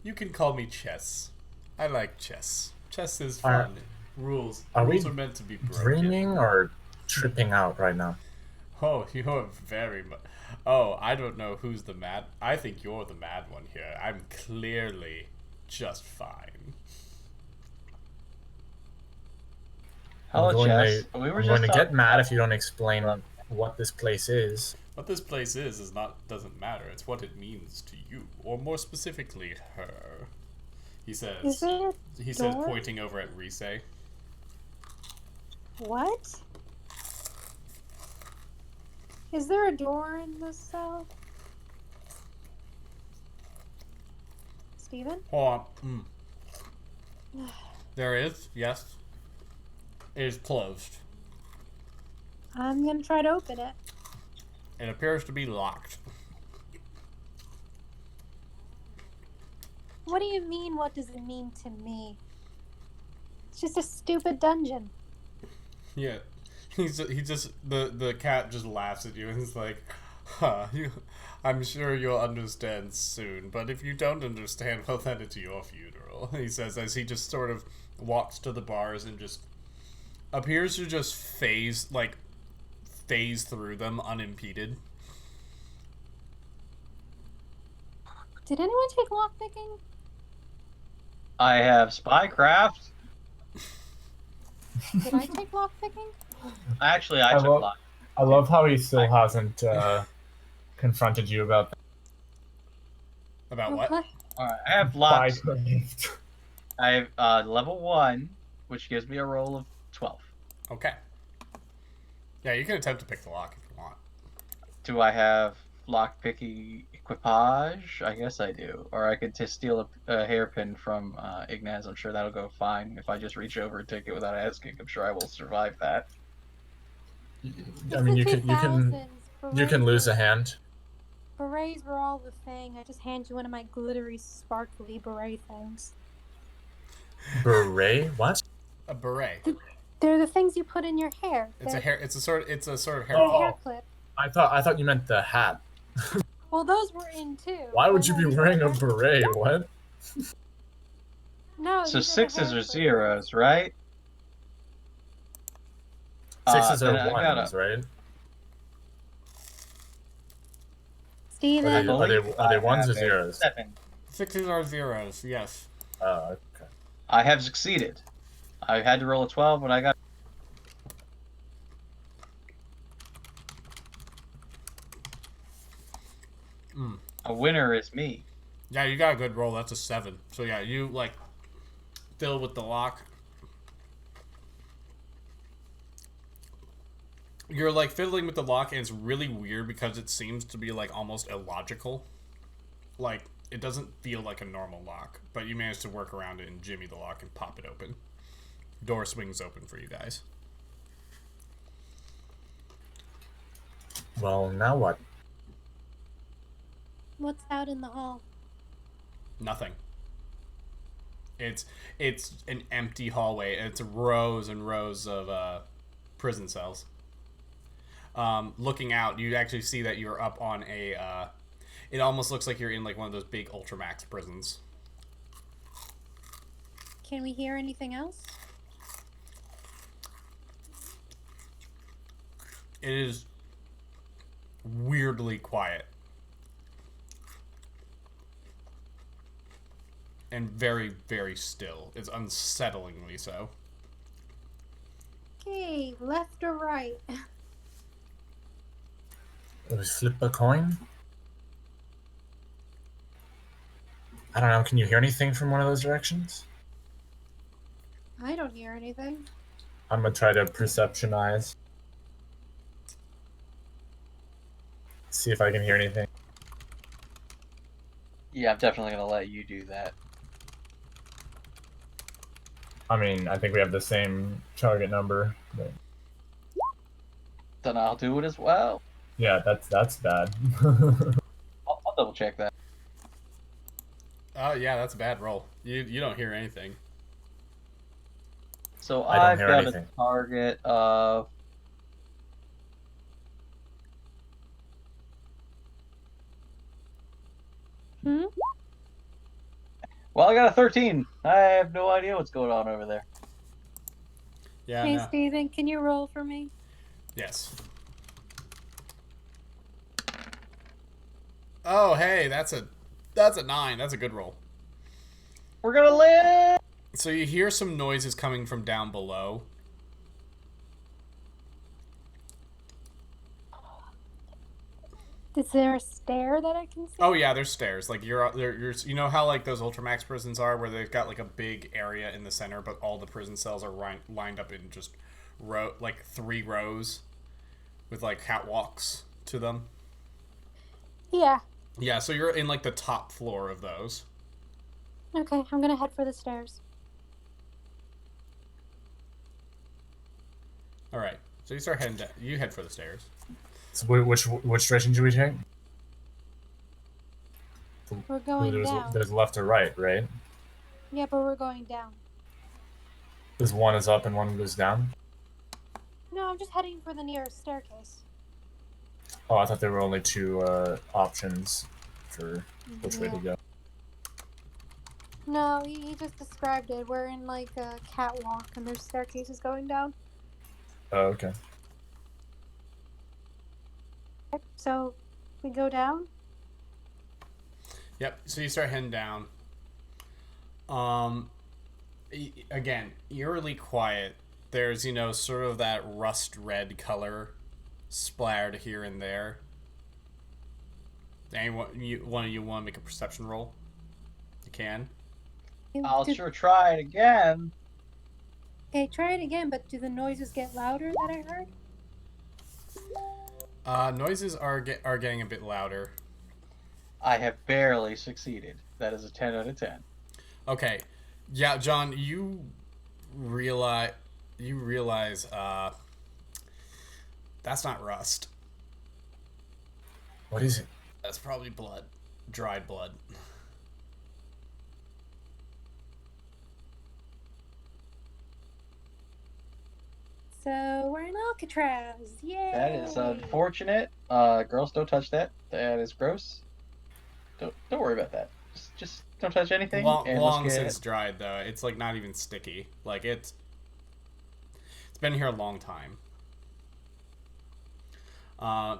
You can call me Chess. I like chess. Chess is fun. Rules are meant to be broken. Dreaming or tripping out right now? Oh, you're very much... Oh, I don't know who's the mad... I think you're the mad one here. I'm clearly just fine. Hello, Jess. I'm going to get mad if you don't explain what this place is. What this place is doesn't matter. It's what it means to you, or more specifically, her. He says. Is it He says, pointing over at Rise. What? Is there a door in this cell? Steven? Hold on. There is, yes. It is closed. I'm gonna try to open it. It appears to be locked. What do you mean, what does it mean to me? It's just a stupid dungeon. Yeah. The cat just laughs at you and is like, I'm sure you'll understand soon, but if you don't understand, well, then it's your funeral, he says, as he just sort of walks to the bars and just appears to just phase through them unimpeded. Did anyone take lockpicking? I have spycraft. Did I take lockpicking? Actually, I took lock. I love how he still hasn't confronted you about that. About what? Alright, I have locks. Spycraft. I have level 1, which gives me a roll of 12. Okay. Yeah, you can attempt to pick the lock if you want. Do I have lockpicking equipage? I guess I do. Or I could just steal a hairpin from Ignaz. I'm sure that'll go fine. If I just reach over and take it without asking, I'm sure I will survive that. I mean, you can lose a hand. Berets were all the thing. I just hand you one of my glittery, sparkly beret things. Beret? What? A beret. They're the things you put in your hair. It's a hair clip. Hair clip. I thought you meant the hat. Well, those were in too. Why would you be wearing a beret? What? No. So 6s or 0s, right? 6s are 1s, right? Steven. Are they 1s or 0s? 7. 6s are 0s, yes. Oh, okay. I have succeeded. I had to roll a 12 when I got. A winner is me. Yeah, you got a good roll. That's a 7. So yeah, you fill with the lock. You're fiddling with the lock, and it's really weird because it seems to be almost illogical. It doesn't feel like a normal lock, but you manage to work around it and jimmy the lock and pop it open. Door swings open for you guys. Well, now what? What's out in the hall? Nothing. It's an empty hallway. It's rows and rows of prison cells. Looking out, you actually see that you're up on a. It almost looks like you're in like one of those big Ultramax prisons. Can we hear anything else? It is weirdly quiet. And very, very still. It's unsettlingly so. Okay, left or right? We flip a coin? I don't know. Can you hear anything from one of those directions? I don't hear anything. I'm gonna try to perceptionize. See if I can hear anything. Yeah, I'm definitely gonna let you do that. I mean, I think we have the same target number. But... Then I'll do it as well. yeah, that's bad. I'll double check that. Oh yeah, that's a bad roll. You don't hear anything. So I don't I've hear got anything. a target of. Well, I got a 13. I have no idea what's going on over there. Yeah. Hey, No. Steven, can you roll for me? Yes. Oh hey, that's a 9. That's a good roll. We're gonna live. So you hear some noises coming from down below. Is there a stair that I can see? Oh yeah, there's stairs. Like you're you know how like those Ultramax prisons are, where they've got like a big area in the center, but all the prison cells are lined up in just like 3 rows, with like catwalks to them. Yeah. Yeah, so you're in like the top floor of those. Okay, I'm gonna head for the stairs. All right, so you start heading down. You head for the stairs. So which direction do we take? We're going down. There's left or right, right? Yeah, but we're going down. There's one is up and one goes down. No, I'm just heading for the nearest staircase. Oh, I thought there were only 2 options for which way to go. No, he just described it. We're in like a catwalk and there's staircases going down. Oh, okay. So we go down. Yep. So you start heading down. Again, eerily quiet. There's sort of that rust red color splattered here and there. Anyone, one of you want to make a perception roll? You can. I'll sure try it again. Okay, try it again, but do the noises get louder that I heard? Noises are getting a bit louder. I have barely succeeded. That is a 10 out of 10. Okay. Yeah, John, you realize that's not rust. What is it? That's probably blood. Dried blood. So we're in Alcatraz. Yay! That is unfortunate. Girls, don't touch that. That is gross. Don't worry about that. Just don't touch anything. and Long let's since dried though. It's like not even sticky. Like it's been here a long time.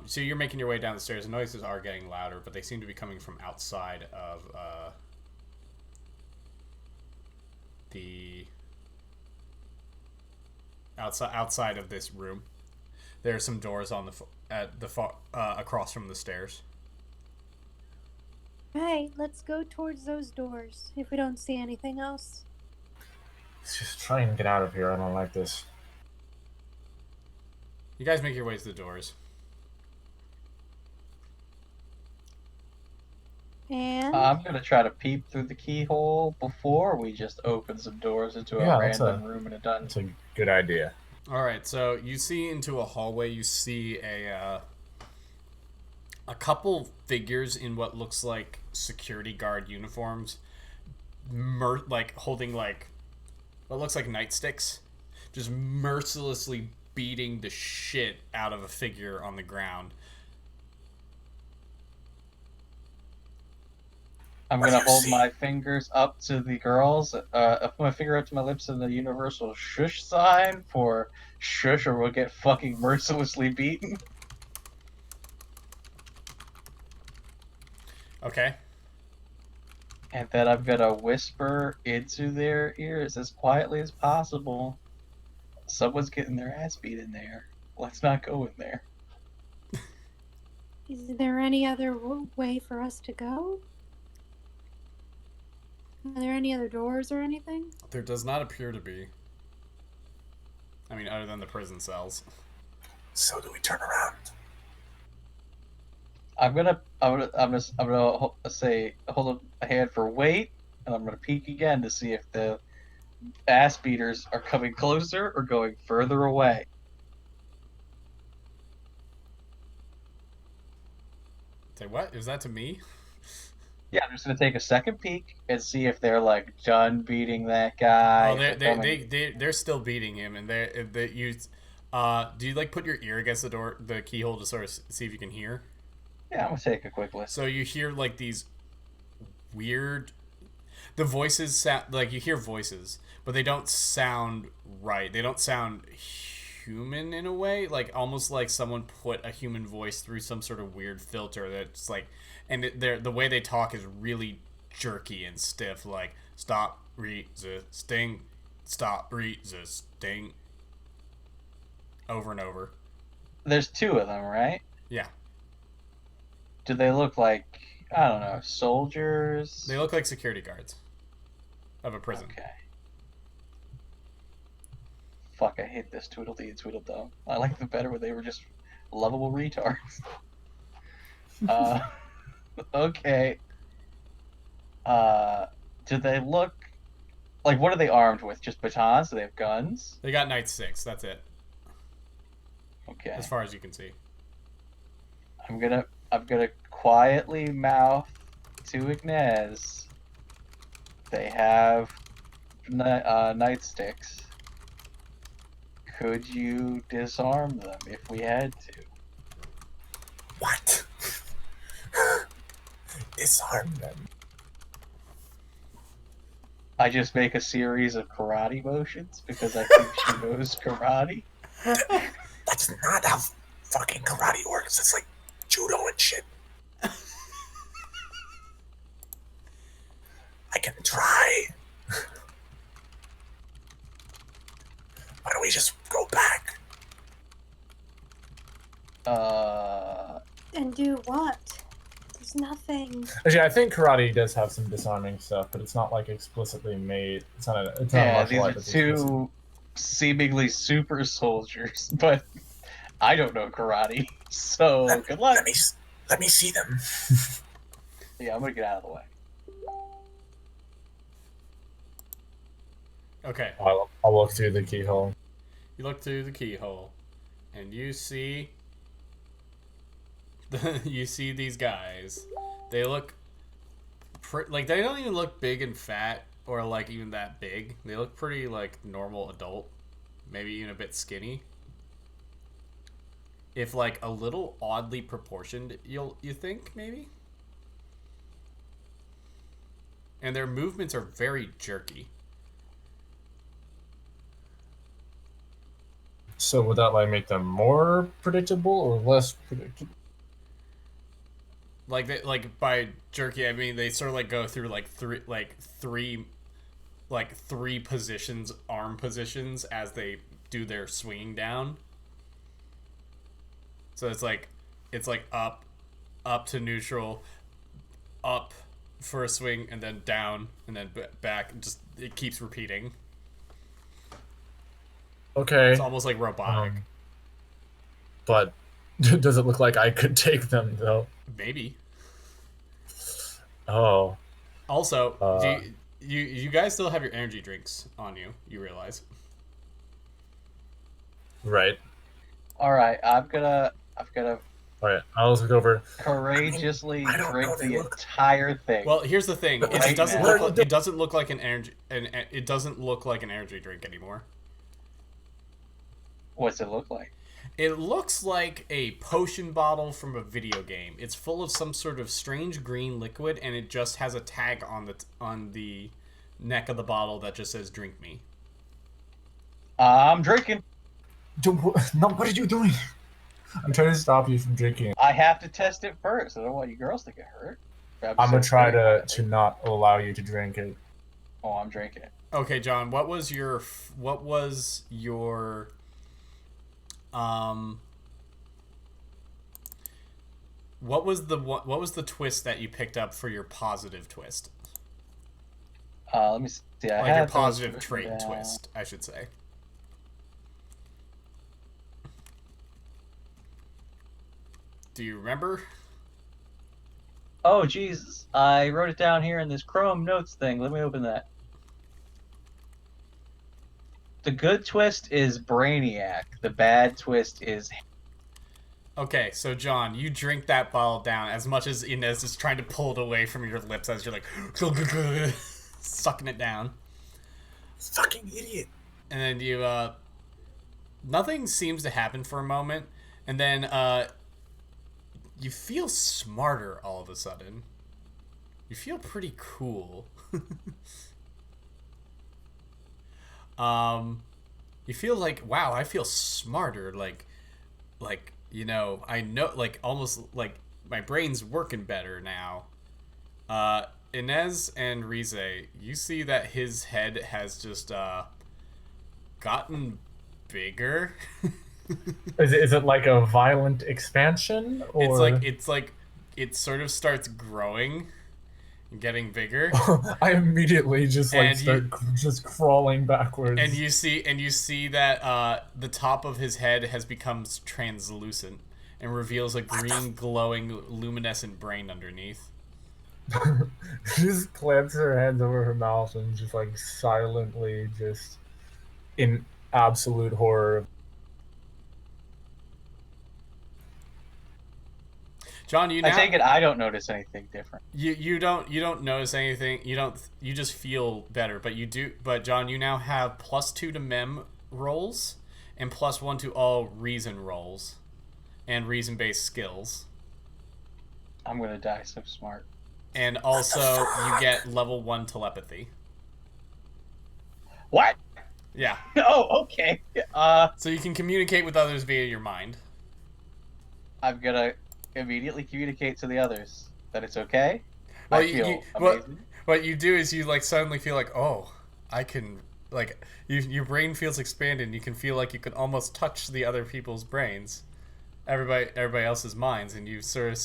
So you're making your way down the stairs. The noises are getting louder, but they seem to be coming from outside of the outside of this room. There are some doors on the far across from the stairs. Right, let's go towards those doors if we don't see anything else. Let's just try and get out of here. I don't like this. You guys make your way to the doors. And I'm gonna try to peep through the keyhole before we just open some doors into a random room in a dungeon. That's a good idea. All right, so you see into a hallway. You see a couple figures in what looks like security guard uniforms, like holding like what looks like nightsticks, just mercilessly beating the shit out of a figure on the ground. I'm What do gonna you hold see? my fingers up to the girls. Put my finger up to my lips in the universal shush sign for shush, or we'll get fucking mercilessly beaten. Okay. And then I'm gonna whisper into their ears as quietly as possible. Someone's getting their ass beat in there. Let's not go in there. Is there any other way for us to go? Are there any other doors or anything? There does not appear to be. I mean, other than the prison cells. So do we turn around? I'm gonna say hold up a hand for wait, and I'm gonna peek again to see if the ass beaters are coming closer or going further away. Say what? Is that to me? Yeah, I'm just gonna take a second peek and see if they're like done beating that guy. Oh, if they're coming- they're still beating him, and they you. Do you like put your ear against the door, the keyhole, to sort of see if you can hear? Yeah, I'm gonna take a quick listen. So you hear like these weird. The voices sound like you hear voices, but they don't sound right. They don't sound human in a way, like almost like someone put a human voice through some sort of weird filter that's like, and the way they talk is really jerky and stiff, like stop resisting, over and over. There's two of them, right? Yeah, Do they look like, I don't know, soldiers? they look like security guards of a prison. Okay. Fuck, I hate this Tweedledee and Tweedledum. I like them better when they were just lovable retards. Okay. Do they look like, what are they armed with? Just batons? Do they have guns? They got nightsticks. That's it, Okay. as far as you can see. I'm gonna quietly mouth to Ignez. They have nightsticks. Could you disarm them if we had to? What? Disarm them. I just make a series of karate motions because I think she knows karate. That's not how fucking karate works. It's like judo and shit. I can try. Why don't we just go back? And do what? There's nothing. Actually, I think karate does have some disarming stuff, but it's not like explicitly made. It's not a Yeah, martial these art are that's explicit. two seemingly super soldiers, but I don't know karate, so good luck. Let me see them. Yeah, I'm gonna get out of the way. Okay. I'll look through the keyhole. You look through the keyhole, and you see you see these guys. They look like they don't even look big and fat or like even that big. They look pretty like normal adult, maybe even a bit skinny. If like a little oddly proportioned, you think maybe. And their movements are very jerky. So would that like make them more predictable or less predictable? Like by jerky, I mean they sort of like go through like three positions, arm positions as they do their swinging down. So it's like up to neutral, up for a swing, and then down, and then back. Just it keeps repeating. Okay. It's almost like robotic. But does it look like I could take them though? Maybe. Oh. Also, you guys still have your energy drinks on you. You realize? Right. All right, I'm gonna All right, I'll look over. Courageously I don't know, drink they the look- entire thing. Well, here's the thing. Right It doesn't now. look. It doesn't look like an energy. It doesn't look like an energy drink anymore. What's it look like? It looks like a potion bottle from a video game. It's full of some sort of strange green liquid, and it just has a tag on the neck of the bottle that just says "Drink me." I'm drinking. No, what are you doing? I'm trying to stop you from drinking. I have to test it first. I don't want you girls to get hurt. I'm gonna try to not allow you to drink it. Oh, I'm drinking it. Okay, John. What was your what was the twist that you picked up for your positive twist? Let me see. I Like your had positive those trait written down. twist, I should say. Do you remember? Oh, Jesus. I wrote it down here in this Chrome Notes thing. Let me open that. The good twist is Brainiac. The bad twist is... Okay, so John, you drink that bottle down as much as Inez is trying to pull it away from your lips as you're like sucking it down. Fucking idiot. And then you nothing seems to happen for a moment, and then you feel smarter all of a sudden. You feel pretty cool. You feel like, wow, I feel smarter, like you know, I know, like, almost like my brain's working better now. Inez and Rize, you see that his head has just gotten bigger. Is it like a violent expansion? Or... It's like it sort of starts growing and getting bigger. I immediately just like And start just crawling backwards. And you see that the top of his head has become translucent and reveals a green, glowing, luminescent brain underneath. She just clamps her hands over her mouth and just like silently, just in absolute horror. John, I take it I don't notice anything different. You don't notice anything. You just feel better, but you do. But John, you now have +2 to mem rolls and +1 to all reason rolls and reason-based skills. I'm gonna die so smart. And also you get level 1 telepathy. What? Yeah. Oh, okay. So you can communicate with others via your mind. I'm gonna immediately communicate to the others that it's okay. Well, I feel amazing. What you do is you like suddenly feel like, oh, I can, like, your brain feels expanded and you can feel like you can almost touch the other people's brains, everybody else's minds, and you sort of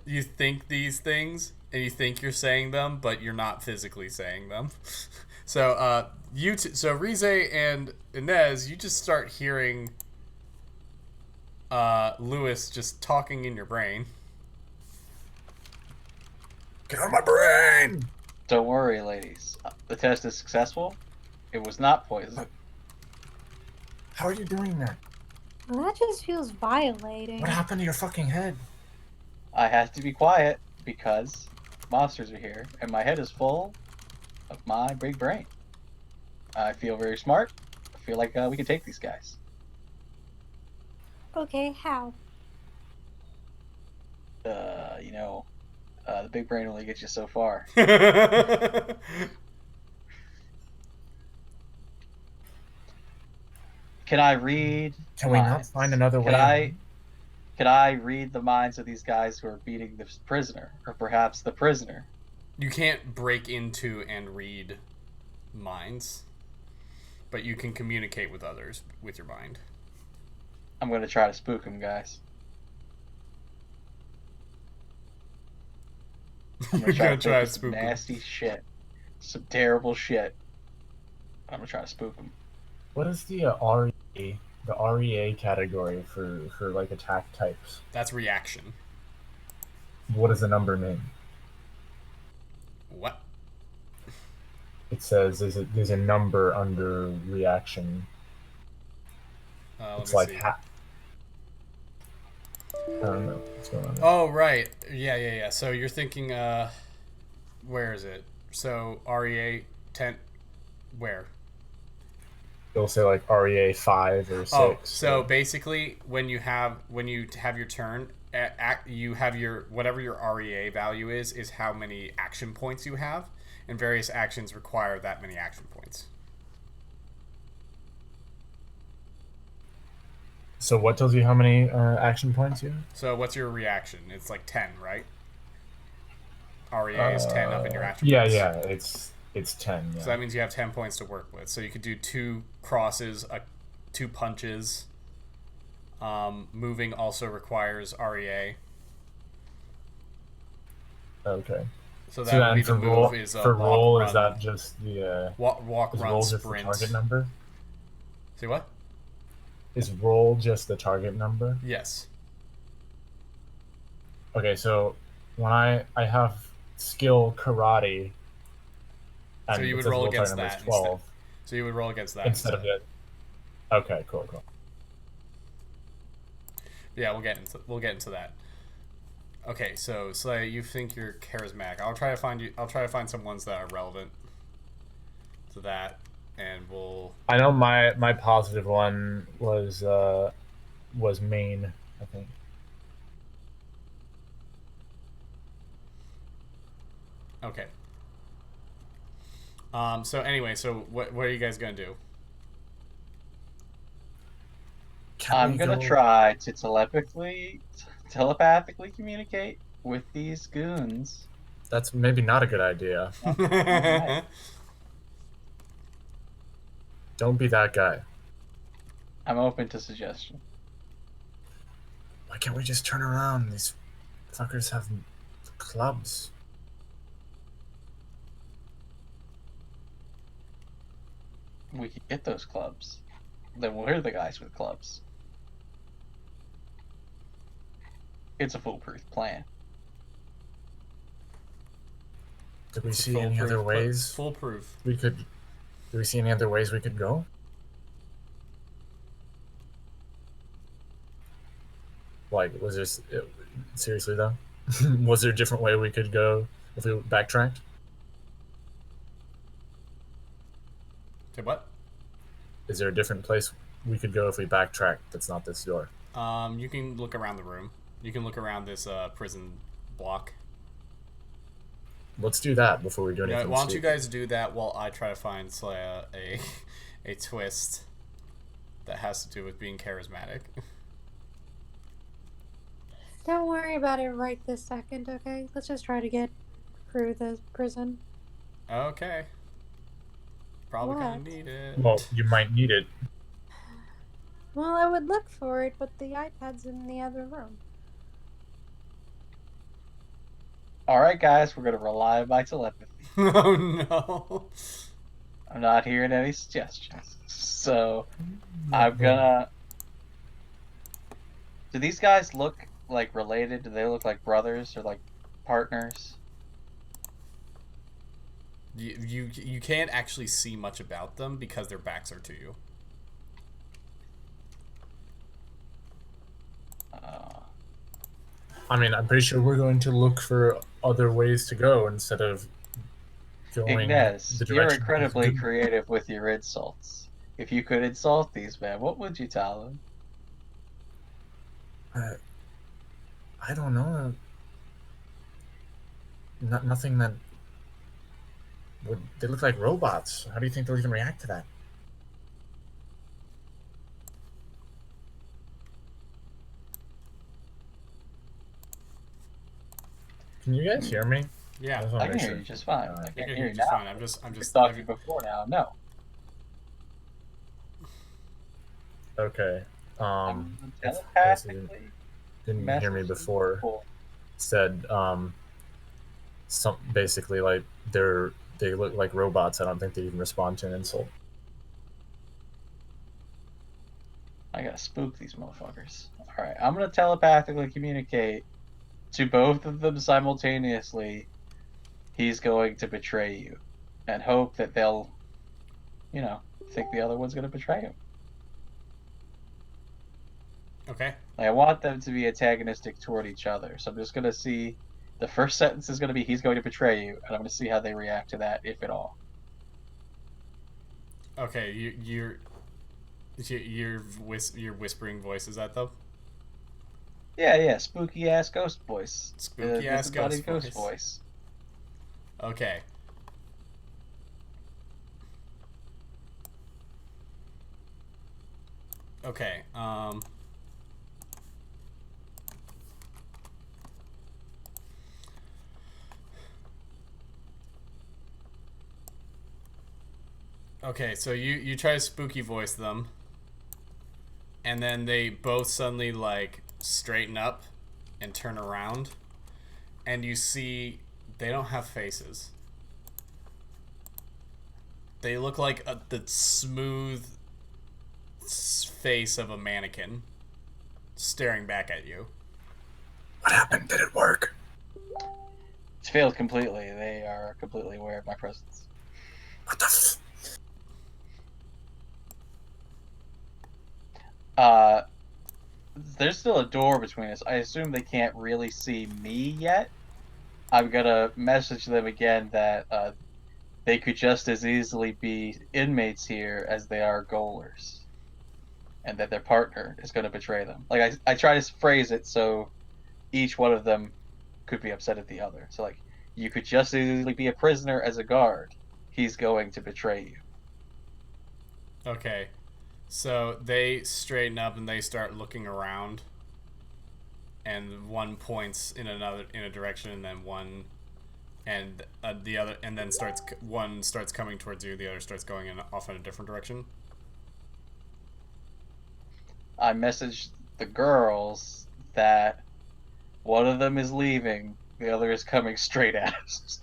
you think these things and you think you're saying them, but you're not physically saying them. So so Rize and Inez, you just start hearing Lewis just talking in your brain. Get out of my brain! Don't worry, ladies. The test is successful. It was not poison. How are you doing that? Well, that just feels violating. What happened to your fucking head? I have to be quiet because monsters are here, and my head is full of my big brain. I feel very smart. I feel like we can take these guys. Okay, how? The big brain only gets you so far. Can I read? Can we not minds? find another way? Can I read the minds of these guys who are beating this prisoner, or perhaps the prisoner? You can't break into and read minds, but you can communicate with others with your mind. I'm gonna try to spook them, guys. I'm You're gonna try to some spook them. nasty shit, some terrible shit. I'm gonna try to spook them. What is the REA category for like attack types? That's reaction. What does the number mean? What? It says there's a number under reaction. Let It's me like see. I don't know what's going on. Oh, right. Yeah. So you're thinking, where is it? So REA 10, where? It'll say like REA 5 or 6. Oh, so basically, when you have your turn, you have your whatever your REA value is how many action points you have, and various actions require that many action points. So what tells you how many action points you have? So what's your reaction? It's like 10, right? REA is 10 up in your attributes. Yeah, it's 10. Yeah. So that means you have 10 points to work with. So you could do 2 crosses, 2 punches. Moving also requires REA. Okay. So that would be the move for roll, is that just the walk, is run, roll just sprint. the target number? See what? Is roll just the target number? Yes. Okay, so when I have skill karate, and So you it would says roll target against number is that 12 So you would roll against that instead of it. Okay, cool. Yeah, we'll get into that. Okay, so you think you're charismatic. I'll try to find some ones that are relevant to that, and we'll. I know my positive one was main, I think. Okay. So anyway, what are you guys gonna do? I'm gonna try to telepathically communicate with these goons. That's maybe not a good idea. Alright. Don't be that guy. I'm open to suggestion. Why can't we just turn around? These fuckers have clubs. We could get those clubs. Then we're the guys with clubs. It's a foolproof plan. Did we see any other ways? Foolproof. We could. Do we see any other ways we could go? Like, was there seriously though? Was there a different way we could go if we backtracked? Say what? Is there a different place we could go if we backtrack that's not this door? You can look around the room. You can look around this prison block. Let's do that before we do anything. Yeah, why don't you guys do that while I try to find a twist that has to do with being charismatic. Don't worry about it right this second, okay? Let's just try to get through the prison. Okay. Probably gonna What? need it. Well, you might need it. Well, I would look for it, but the iPad's in the other room. Alright, guys, we're gonna rely on my telepathy. Oh no. I'm not hearing any suggestions. So, I'm gonna. Do these guys look like related? Do they look like brothers or like partners? You can't actually see much about them because their backs are to you. I mean, I'm pretty sure we're going to look for other ways to go instead of going Ignes, the you're direction. incredibly creative with your insults. If you could insult these men, what would you tell them? I don't know. Nothing that would. They look like robots. How do you think they'll even react to that? Can you guys hear me? Yeah. just wanna I make can hear sure. you just fine. Alright. I I can't can hear hear you just now. fine. I'm just I've talked to you before now. No. Okay. Telepathically. Didn't hear me message before. people. Said some basically like they look like robots. I don't think they even respond to an insult. I gotta spook these motherfuckers. Alright, I'm gonna telepathically communicate to both of them simultaneously. He's going to betray you. And hope that they'll, think the other one's gonna betray him. Okay. I want them to be antagonistic toward each other. So I'm just gonna see. The first sentence is gonna be, "He's going to betray you," and I'm gonna see how they react to that, if at all. Okay. Your whispering voice is that though? Yeah, spooky ass ghost voice. Spooky ass Disembodied ghost ghost voice. Okay. Okay. Okay, so you try to spooky voice them, and then they both suddenly like straighten up and turn around, and you see they don't have faces. They look like the smooth face of a mannequin staring back at you. What happened? Did it work? It's failed completely. They are completely aware of my presence. What the f... There's still a door between us. I assume they can't really see me yet. I'm gonna message them again that they could just as easily be inmates here as they are goalers, and that their partner is gonna betray them. Like I try to phrase it so each one of them could be upset at the other. So like, you could just as easily be a prisoner as a guard. He's going to betray you. Okay. So they straighten up and they start looking around, and one points in a direction, and then one, and the other, and then one starts coming towards you, the other starts going off in a different direction. I messaged the girls that one of them is leaving, the other is coming straight at us.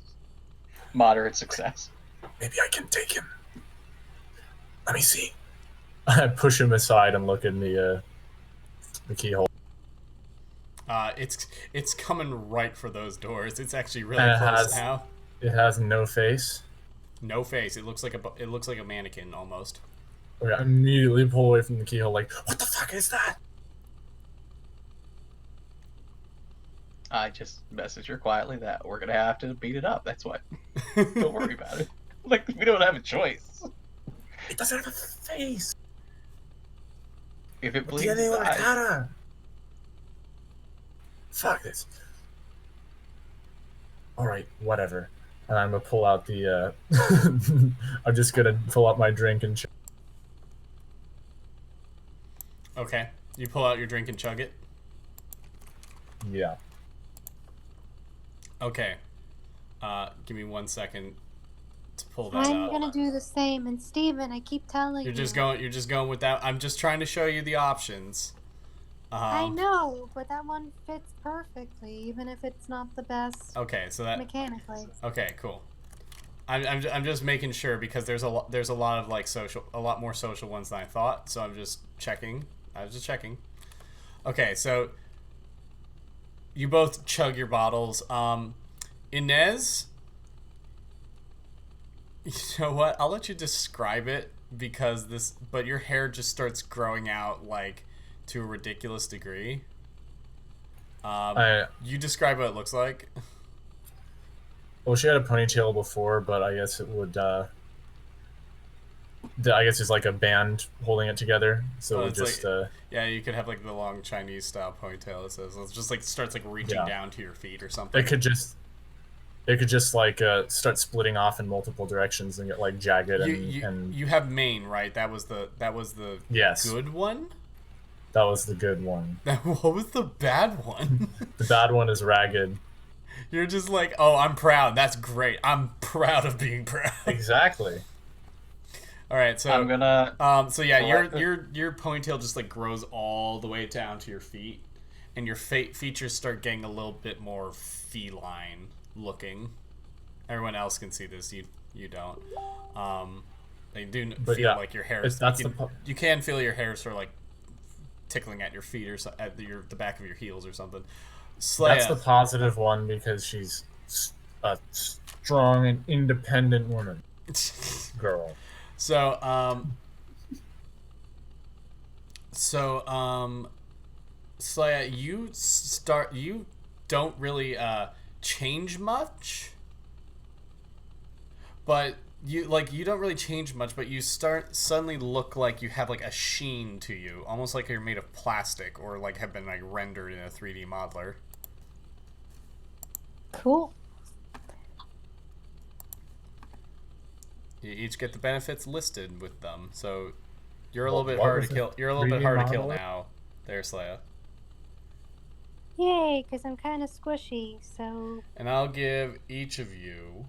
Moderate success. Maybe I can take him. Let me see. I push him aside and look in the keyhole. It's coming right for those doors. It's actually really And close now. It has no face. No face. It looks like a mannequin almost. Okay, I immediately pull away from the keyhole. Like, what the fuck is that? I just message her quietly that we're gonna have to beat it up. That's what. Don't worry about it. Like, we don't have a choice. It doesn't have a face. If it No bleeds, tiene una die. cara. Fuck this. Alright, whatever. And I'm gonna pull out the, I'm just gonna pull out my drink and Okay. You pull out your drink and chug it. yeah. Okay. Give me 1 second to pull that I'm up. gonna do the same. And Steven, I keep telling You're you. just going with that. I'm just trying to show you the options. I know, but that one fits perfectly, even if it's not the best Okay, so that. mechanically. Okay, cool. I'm just making sure because there's a lot of like a lot more social ones than I thought. So I'm just checking. I was just checking. Okay, so you both chug your bottles. Inez, you know what? I'll let you describe it but your hair just starts growing out like to a ridiculous degree. You describe what it looks like. Well, she had a ponytail before, but I guess it would, I guess it's like a band holding it together. So it would just, yeah, you could have like the long Chinese style ponytail. It says it's just like starts like reaching down to your feet or something. It could just like start splitting off in multiple directions and get like jagged and you have Maine, right? That was the yes, good one. That was the good one. What was the bad one? The bad one is ragged. You're just like, oh, I'm proud. That's great. I'm proud of being proud. Exactly. All right, so I'm gonna. So yeah, your ponytail just like grows all the way down to your feet, and your features start getting a little bit more feline looking. Everyone else can see this. You don't. They do feel like your hair. You can feel your hair sort of like tickling at your feet or at the back of your heels or something. Slaya. That's the positive one because she's a strong and independent woman. Girl. So Slaya, you don't really change much, but you don't really change much, but you start suddenly look like you have like a sheen to you, almost like you're made of plastic or like have been like rendered in a 3D modeler. Cool. You each get the benefits listed with them, so you're a What- little bit what hard was to it? kill. You're a little bit 3D hard to kill modeler? now, there, Slaya. Yay, because I'm kind of squishy, so... And I'll give each of you.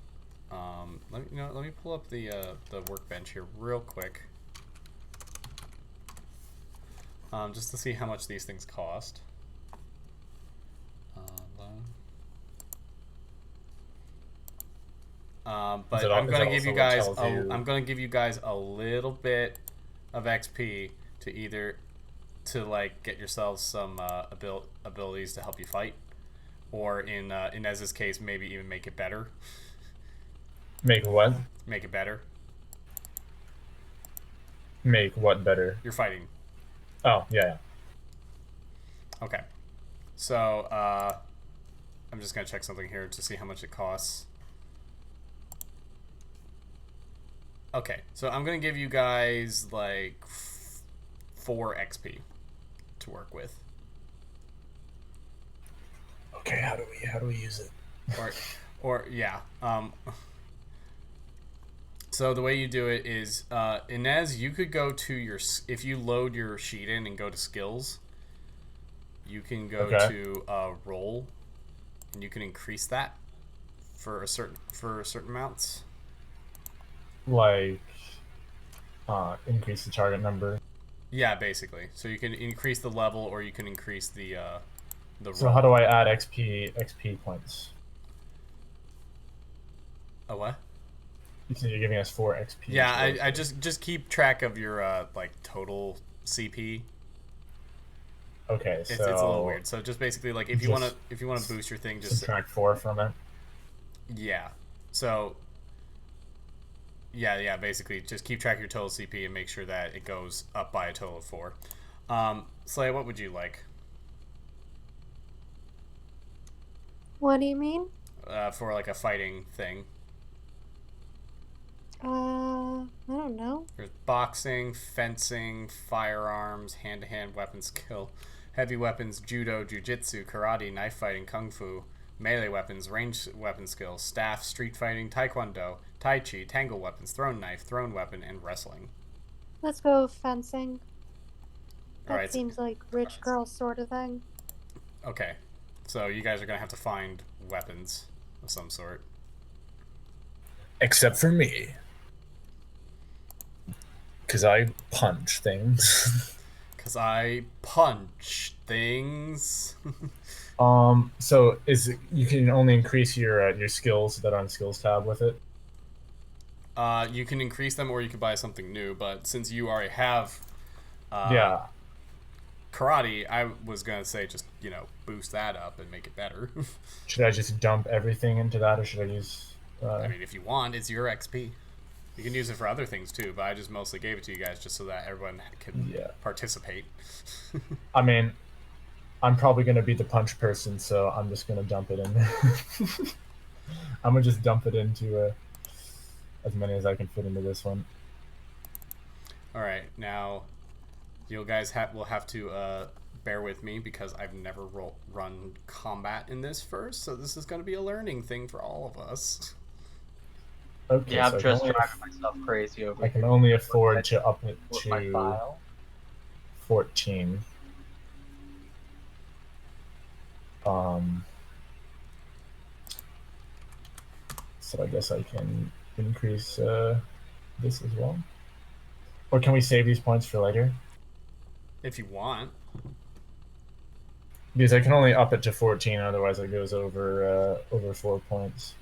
Let me pull up the workbench here real quick, just to see how much these things cost. But I'm gonna give you guys. I'm gonna give you guys a little bit of XP to like get yourselves some abilities to help you fight, or in Inez's case, maybe even make it better. Make what? Make it better. Make what better? You're fighting. Oh, yeah. Okay. So, I'm just going to check something here to see how much it costs. Okay, so I'm going to give you guys, like, 4 XP to work with. Okay, how do we use it? Or yeah. So the way you do it is, Inez, you could go to your... If you load your sheet in and go to skills, you can go to roll, and you can increase that for certain amounts. Like, increase the target number. Yeah, basically. So you can increase the level, or you can increase the roll. So how do I add XP points? A what? You said you're giving us 4 XP. Yeah, I just keep track of your like total CP. Okay, It's a little weird. So just basically like if you want to boost your thing, just subtract 4 from it. Yeah. So yeah, basically just keep track of your total CP and make sure that it goes up by a total of 4. Slaya, what would you like? What do you mean? For like a fighting thing. I don't know. There's boxing, fencing, firearms, hand-to-hand weapon skill, heavy weapons, judo, jujitsu, karate, knife fighting, kung fu, melee weapons, ranged weapon skills, staff, street fighting, taekwondo, tai chi, tangle weapons, thrown knife, thrown weapon, and wrestling. Let's go fencing. That Alright, seems like rich girl sort of thing. Okay, so you guys are gonna have to find weapons of some sort. Except for me. Because I punch things. Because I punch things. So you can only increase your skills that are on skills tab with it? You can increase them, or you could buy something new, but since you already have karate, I was gonna say just, boost that up and make it better. Should I just dump everything into that, or should I use... I mean, if you want, it's your XP. You can use it for other things too, but I just mostly gave it to you guys just so that everyone can participate. I mean, I'm probably going to be the punch person, so I'm just going to dump it in there. I'm going to just dump it into as many as I can fit into this one. Alright, now you guys will have to bear with me because I've never run combat in this first, so this is going to be a learning thing for all of us. Okay, yeah, I'm just driving myself crazy over here. I can only afford to up it to 14. So I guess I can increase this as well. Or can we save these points for later? If you want. Because I can only up it to 14, otherwise it goes over 4 points.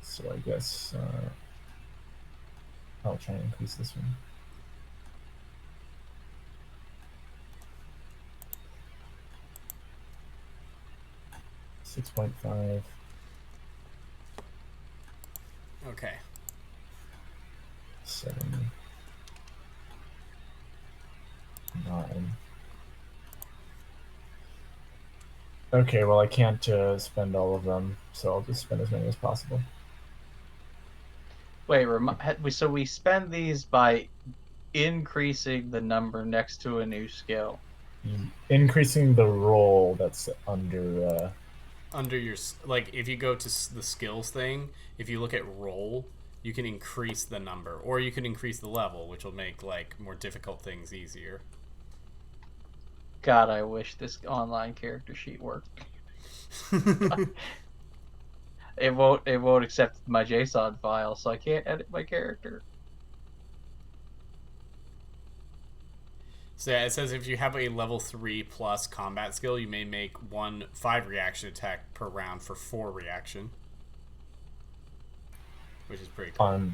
So I guess I'll try and increase this one. $6.5. Okay. 7, 9. Okay, well I can't spend all of them, so I'll just spend as many as possible. Wait, so we spend these by increasing the number next to a new skill. Increasing the roll that's under. Under your like, if you go to the skills thing, if you look at roll, you can increase the number, or you can increase the level, which will make like more difficult things easier. God, I wish this online character sheet worked. It won't accept my JSON file, so I can't edit my character. So yeah, it says if you have a level 3 plus combat skill, you may make 5 reaction attack per round for 4 reaction, which is pretty cool.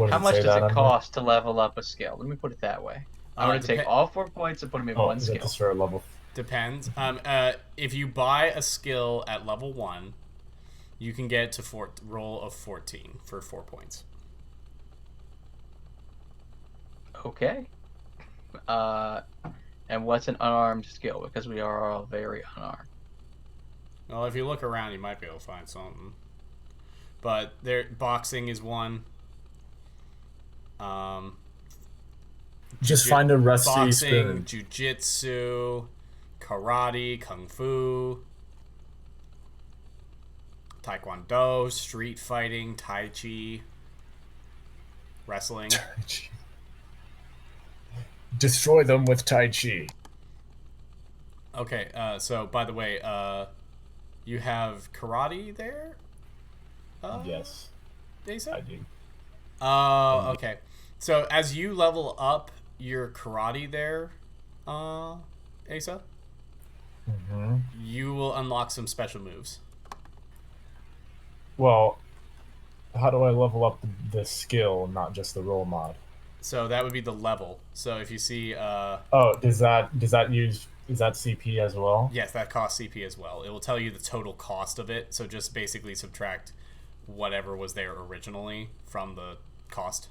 How much does it cost to level up a skill? Let me put it that way. I'm going to take all 4 points and put them in one skill. Just for a level. Depends. If you buy a skill at level 1, you can get to roll of 14 for 4 points. Okay. And what's an unarmed skill? Because we are all very unarmed. Well, if you look around, you might be able to find something. But boxing is one. Just find a rusty boxing, spoon. Jiu-jitsu, karate, kung fu, taekwondo, street fighting, tai chi, wrestling. Tai Chi. Destroy them with Tai Chi. Okay, so by the way, you have karate there? Yes. Asa? I do. Oh, okay. So as you level up your karate there, Asa, you will unlock some special moves. Well, how do I level up the skill, not just the roll mod? So that would be the level. So if you see, is that CP as well? Yes, that costs CP as well. It will tell you the total cost of it. So just basically subtract whatever was there originally from the cost.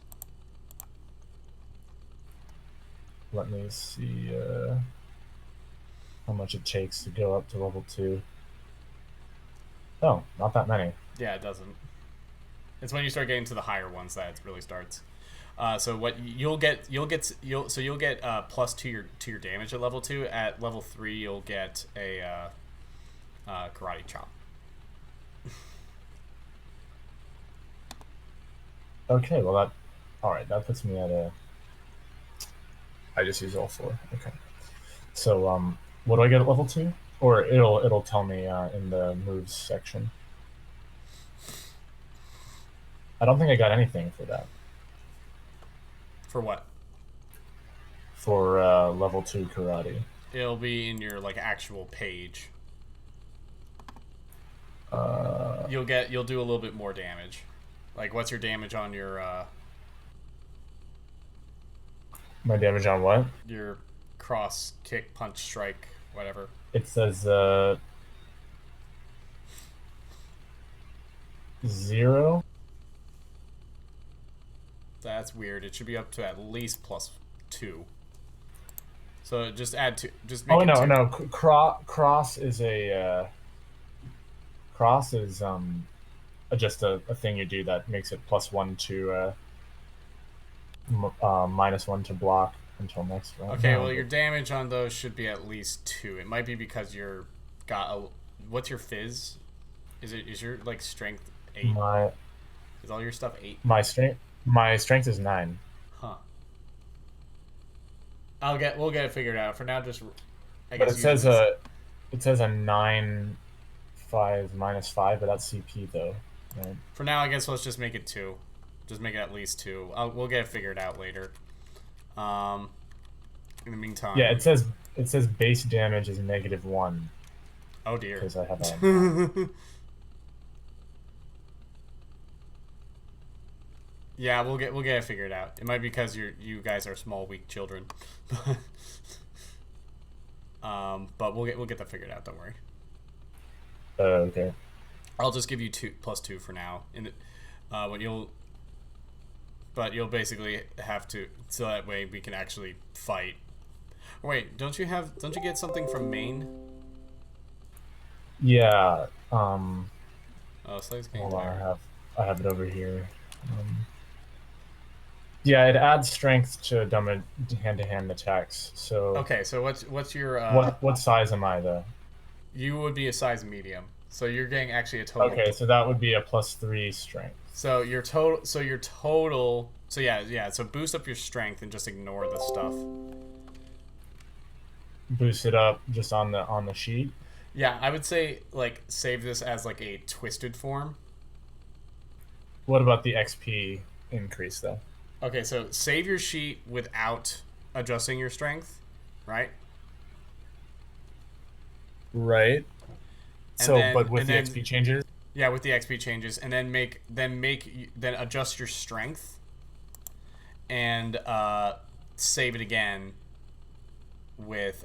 Let me see how much it takes to go up to level 2. Oh, not that many. Yeah, it doesn't. It's when you start getting to the higher ones that it really starts. So what you'll get plus to your damage at level 2. At level 3, you'll get a karate chop. Okay, well that puts me at a. I just use all 4. Okay. So what do I get at level 2? Or it'll tell me in the moves section. I don't think I got anything for that. For what? For level 2 karate. It'll be in your like actual page. You'll do a little bit more damage. Like, what's your damage on your my damage on what? Your cross, kick, punch, strike, whatever. It says 0. That's weird. It should be up to at least +2. So just add 2. Just make it 2. No. Cross is a cross is just a thing you do that makes it +1 to -1 to block until next round. Okay, well your damage on those should be at least 2. It might be because what's your fizz? Is your like strength 8? Is all your stuff 8? My strength is 9. Huh. We'll get it figured out. For now, just I but guess it says a 9, 5, -5, but that's CP though. Right? For now, I guess let's just make it 2. Just make it at least 2. We'll get it figured out later. In the meantime. Yeah, it says base damage is -1. Oh dear. Because I have a. Yeah, we'll get it figured out. It might be because you guys are small, weak children, but we'll get that figured out. Don't worry. Okay. I'll just give you +2 for now. What you'll but you'll basically have to, so that way we can actually fight. Wait, don't you get something from Maine? Yeah. Oh, Slay's getting Hold on, tired. I have it over here. Yeah, it adds strength to hand-to-hand attacks. So Okay, so what's your what size am I though? You would be a size medium, so you're getting actually a total. Okay, so that would be a +3 strength. So your total. So yeah. So boost up your strength and just ignore the stuff. Boost it up just on the sheet. Yeah, I would say like save this as like a twisted form. What about the XP increase though? Okay, so save your sheet without adjusting your strength, right? Right. And So, then- but with and the then- XP changes. Yeah, with the XP changes, and then then adjust your strength, and save it again with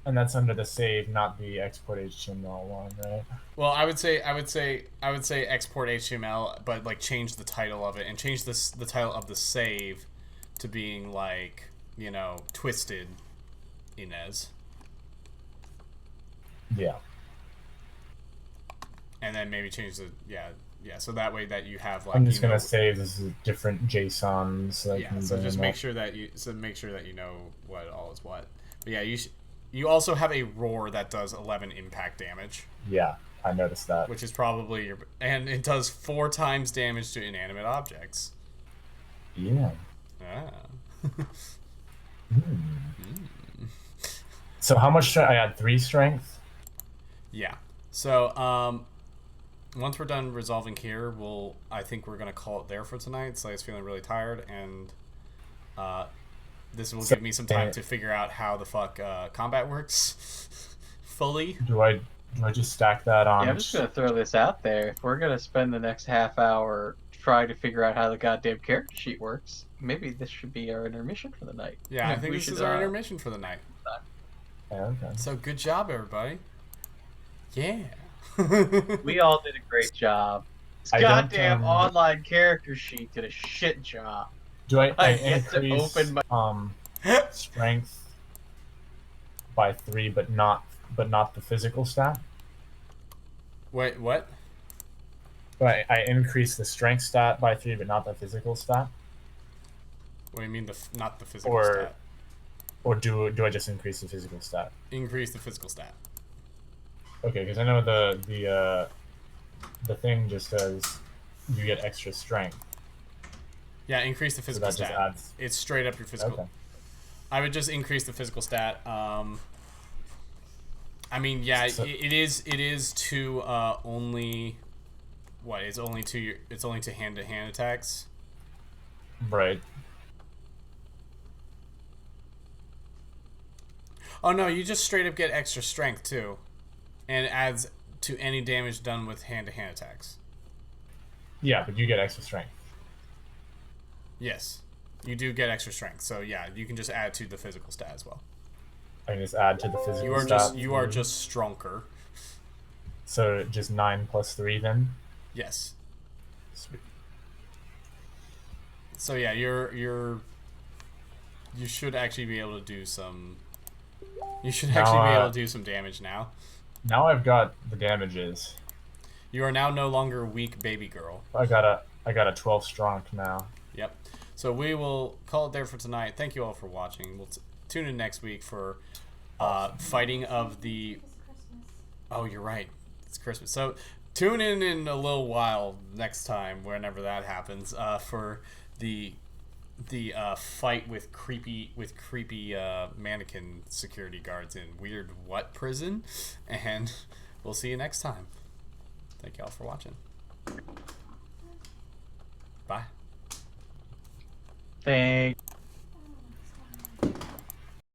And that's under the save, not the export HTML one, right? Well, I would say export HTML, but like change the title of it and change the title of the save to being like, you know, twisted Inez. Yeah. And then maybe change the so that way that you have like I'm just gonna save this is different JSONs. So so just make sure that you know what all is what. But yeah, you also have a roar that does 11 impact damage. Yeah, I noticed that. Which is probably and it does 4 times damage to inanimate objects. Yeah. Ah. So how much I add 3 strength? Yeah. So once we're done resolving here, I think we're gonna call it there for tonight. Slay's feeling really tired, and this will give me some time to figure out how the fuck combat works fully. Do I just stack that on? Yeah, I'm just gonna throw this out there. If we're gonna spend the next half hour trying to figure out how the goddamn character sheet works, maybe this should be our intermission for the night. Yeah, I think this is our intermission for the night. Yeah, okay. So good job, everybody. Yeah. We all did a great job. This goddamn online character sheet did a shit job. Do I get to increase open strength by 3, but not the physical stat? Wait, what? Right, I increase the strength stat by 3, but not the physical stat. What do you mean not the physical stat? Or do I just increase the physical stat? Increase the physical stat. Okay, because I know the thing just says you get extra strength. Yeah, increase the physical so that stat. Just adds... It's straight up your physical. Okay. I would just increase the physical stat. I mean, yeah, so, it is to only. What? It's only to hand-to-hand attacks. Right. Oh no, you just straight up get extra strength too, and it adds to any damage done with hand-to-hand attacks. Yeah, but you get extra strength. Yes, you do get extra strength. So yeah, you can just add to the physical stat as well. I can just add to the physical stat. You are just stronger. So just 9 plus 3 then? Yes. Sweet. So yeah, you should actually be able to do some. You should actually be able to do some damage now. Now I've got the damages. You are now no longer weak baby girl. I got a 12 strong now. Yep. So we will call it there for tonight. Thank you all for watching. We'll tune in next week for fighting of the. Oh, you're right. It's Christmas. So tune in a little while next time, whenever that happens, for the fight with creepy mannequin security guards in Weird What Prison, and we'll see you next time. Thank you all for watching. Bye. Thank